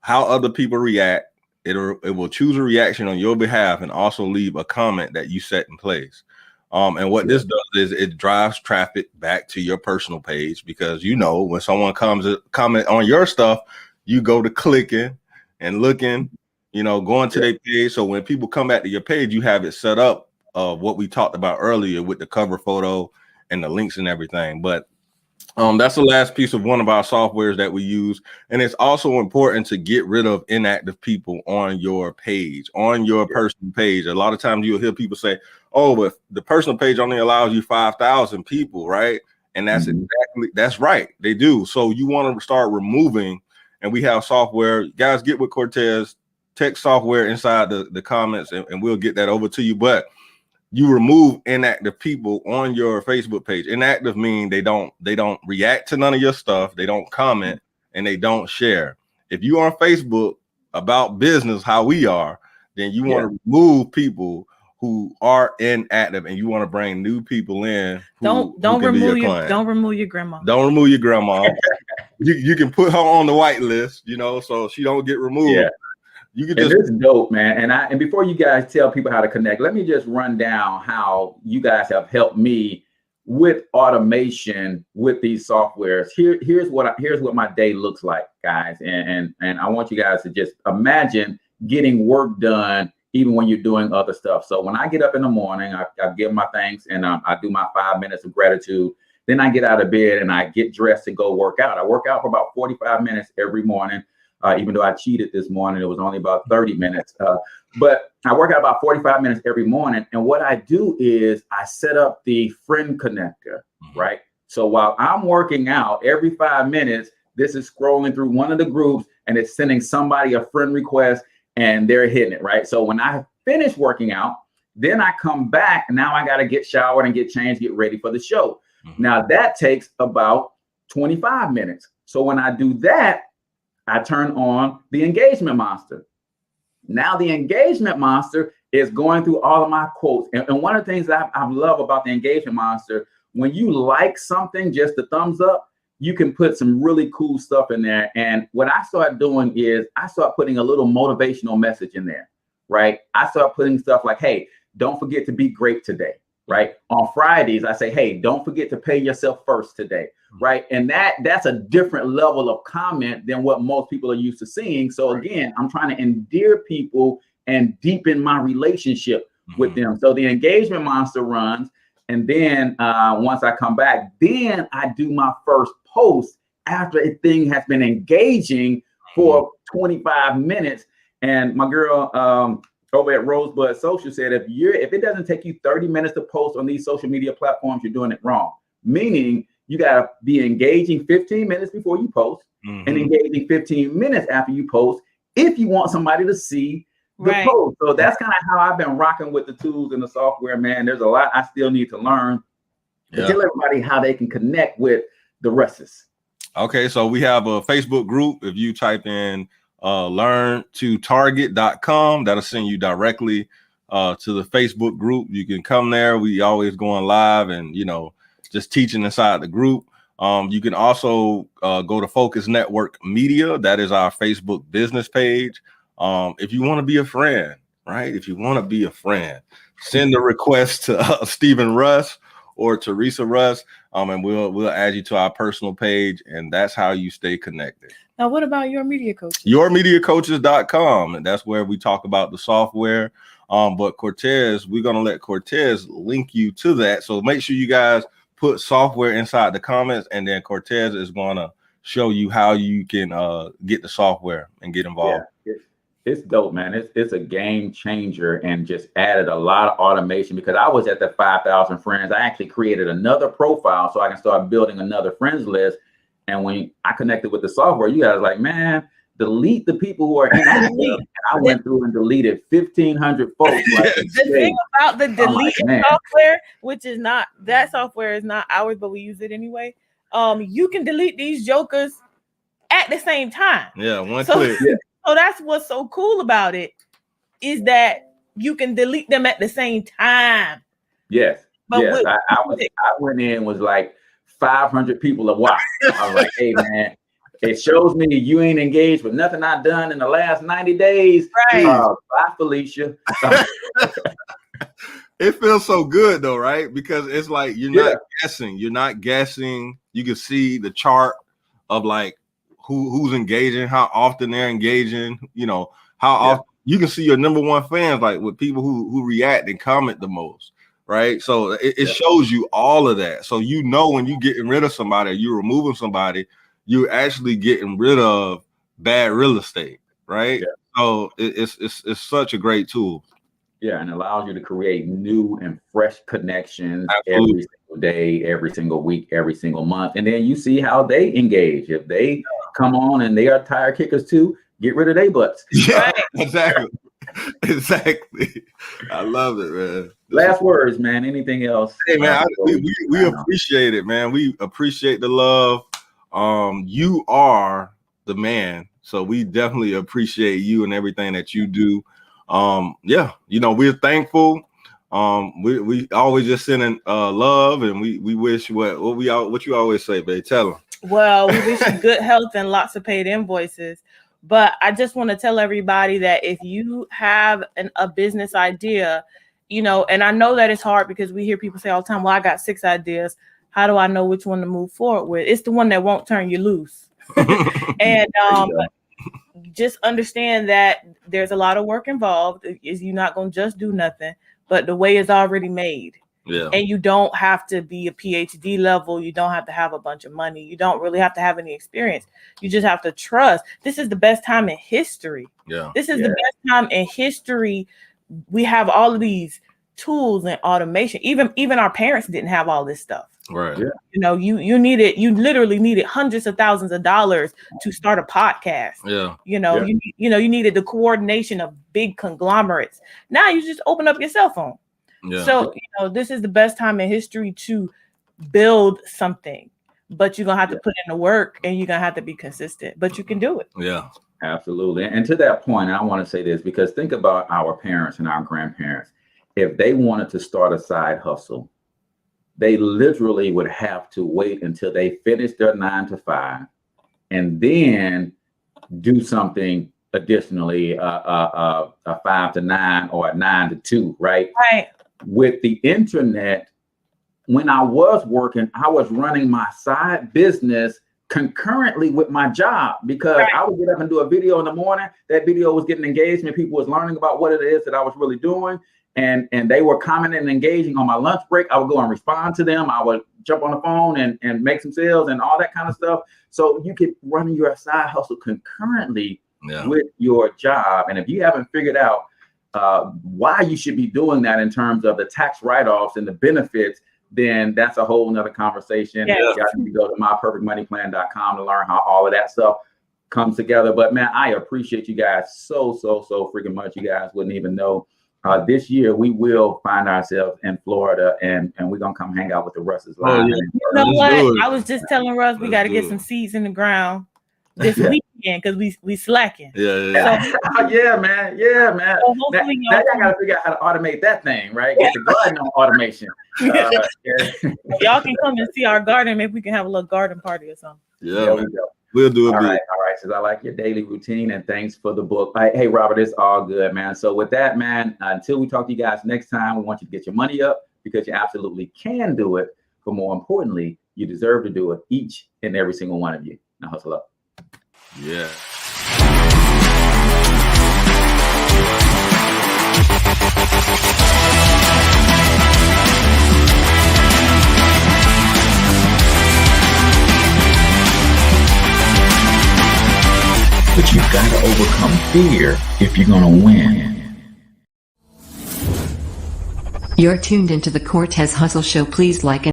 how other people react. It will choose a reaction on your behalf and also leave a comment that you set in place. And what this does is it drives traffic back to your personal page, because, you know, when someone comes to comment on your stuff, you go to clicking and looking, you know, going to their page. So when people come back to your page, you have it set up what we talked about earlier with the cover photo and the links and everything. But that's the last piece of one of our softwares that we use. And it's also important to get rid of inactive people on your page, on your personal page. A lot of times you'll hear people say, oh, but the personal page only allows you 5,000 people, right? And that's that's right. They do. So you want to start removing, and we have software. Guys, get with Cortez, text software inside the comments, and we'll get that over to you. But you remove inactive people on your Facebook page. Inactive mean they don't react to none of your stuff, they don't comment, and they don't share. If you are on Facebook about business, how we are, then you want to remove people who are inactive and you want to bring new people in. Don't remove your grandma. Don't remove your grandma. you can put her on the white list, so she don't get removed. Yeah. You can This is dope, man. And before you guys tell people how to connect, let me just run down how you guys have helped me with automation with these softwares. Here's what my day looks like, guys. And I want you guys to just imagine getting work done even when you're doing other stuff. So when I get up in the morning, I give my thanks and I do my 5 minutes of gratitude. Then I get out of bed and I get dressed to go work out. I work out for about 45 minutes every morning. Even though I cheated this morning, it was only about 30 minutes. But I work out about 45 minutes every morning. And what I do is I set up the friend connector, right? So while I'm working out, every 5 minutes, this is scrolling through one of the groups and it's sending somebody a friend request and they're hitting it, right? So when I finish working out, then I come back. Now I got to get showered and get changed, get ready for the show. Now that takes about 25 minutes. So when I do that, I turn on the engagement monster. Now the engagement monster is going through all of my quotes. And one of the things that I love about the engagement monster, when you like something, just the thumbs up, you can put some really cool stuff in there. And what I start doing is I start putting a little motivational message in there, right? I start putting stuff like, hey, don't forget to be great today, right? On Fridays, I say, hey, don't forget to pay yourself first today, right? And that's a different level of comment than what most people are used to seeing. So again, I'm trying to endear people and deepen my relationship with them. So the engagement monster runs. And then once I come back, then I do my first post after a thing has been engaging for 25 minutes. And my girl over at Rosebud Social said, if it doesn't take you 30 minutes to post on these social media platforms, you're doing it wrong. Meaning you got to be engaging 15 minutes before you post and engaging 15 minutes after you post if you want somebody to see the post. So that's kind of how I've been rocking with the tools and the software, man. There's a lot I still need to learn to tell everybody how they can connect with the Russes. Okay, so we have a Facebook group. If you type in learntotarget.com, that'll send you directly to the Facebook group. You can come there. We always going live and, just teaching inside the group. You can also go to Focus Network Media. That is our Facebook business page. If you want to be a friend, right? If you want to be a friend, send a request to Stephen Russ or Theresa Russ, and we'll add you to our personal page, and that's how you stay connected. Now, what about Your Media Coaches? YourMediaCoaches.com, and that's where we talk about the software. But Cortez, we're going to let Cortez link you to that. So make sure you guys put software inside the comments, and then Cortez is going to show you how you can get the software and get involved. Yeah, it's dope, man. It's a game changer and just added a lot of automation because I was at the 5,000 friends. I actually created another profile so I can start building another friends list. And when I connected with the software, you guys like, man, delete the people who are inactive. And I went through and deleted 1,500 folks. The thing about the deleting software, which is not, that software is not ours, but we use it anyway. You can delete these jokers at the same time. Yeah, one click. Yeah. So that's what's so cool about it is that you can delete them at the same time. Yes. But yes. I went in was like 500 people a watch. I was like, hey man, it shows me you ain't engaged with nothing I've done in the last 90 days. Right. Bye, Felicia. It feels so good though, right? Because it's like you're not guessing. You're not guessing. You can see the chart of like who's engaging, how often they're engaging, how often you can see your number one fans, like with people who react and comment the most, right? So it shows you all of that. So when you're getting rid of somebody, or you're removing somebody, you're actually getting rid of bad real estate, right? Yeah. So it's such a great tool. Yeah, and allows you to create new and fresh connections every single day, every single week, every single month. And then you see how they engage. If they come on and they are tire kickers too, get rid of their butts. Yeah, exactly. Exactly. I love it, man. Last words, man. Anything else? Hey, man, we appreciate it, man. We appreciate the love. You are the man. So we definitely appreciate you and everything that you do. We're thankful. We always just sending love, and we wish what you always say, babe. Tell them. Well, we wish you good health and lots of paid invoices. But I just want to tell everybody that if you have a business idea, you know, and I know that it's hard because we hear people say all the time, well, I got 6 ideas. How do I know which one to move forward with? It's the one that won't turn you loose. And just understand that there's a lot of work involved. You're not going to just do nothing, but the way is already made. Yeah. And you don't have to be a PhD level. You don't have to have a bunch of money. You don't really have to have any experience. You just have to trust. This is the best time in history. Yeah. This is the best time in history. We have all of these tools and automation. Even our parents didn't have all this stuff. Right. Yeah. You know, you literally needed hundreds of thousands of dollars to start a podcast. Yeah. You know, you needed the coordination of big conglomerates. Now you just open up your cell phone. Yeah. So, you know, this is the best time in history to build something, but you're going to have to put in the work and you're going to have to be consistent, but you can do it. Yeah. Absolutely. And to that point, I want to say this, because think about our parents and our grandparents. If they wanted to start a side hustle, they literally would have to wait until they finished their 9 to 5 and then do something additionally, a 5 to 9 or a 9 to 2, right? Right. With the internet, when I was working, I was running my side business concurrently with my job, because I would get up and do a video in the morning. That video was getting engagement. People was learning about what it is that I was really doing. And they were commenting and engaging on my lunch break. I would go and respond to them. I would jump on the phone and make some sales and all that kind of stuff. So you could run your side hustle concurrently with your job. And if you haven't figured out why you should be doing that in terms of the tax write-offs and the benefits, then that's a whole nother conversation. You guys need to go to myperfectmoneyplan.com to learn how all of that stuff comes together. But man, I appreciate you guys so freaking much. You guys wouldn't even know. This year we will find ourselves in Florida, and we're gonna come hang out with the Russes live. You know what? I was just telling Russ we got to get some seeds in the ground this weekend because we slacking. Yeah. So, yeah, man. So hopefully now I gotta figure out how to automate that thing, right? Get the garden on automation. Y'all can come and see our garden. Maybe we can have a little garden party or something. Yeah. We'll do it. All right. Says I like your daily routine, and thanks for the book. Hey, Robert, it's all good, man. So with that, man, until we talk to you guys next time, we want you to get your money up, because you absolutely can do it. But more importantly, you deserve to do it, each and every single one of you. Now hustle up. Yeah. But you've got to overcome fear if you're going to win. You're tuned into the Cortez Hustle Show. Please like and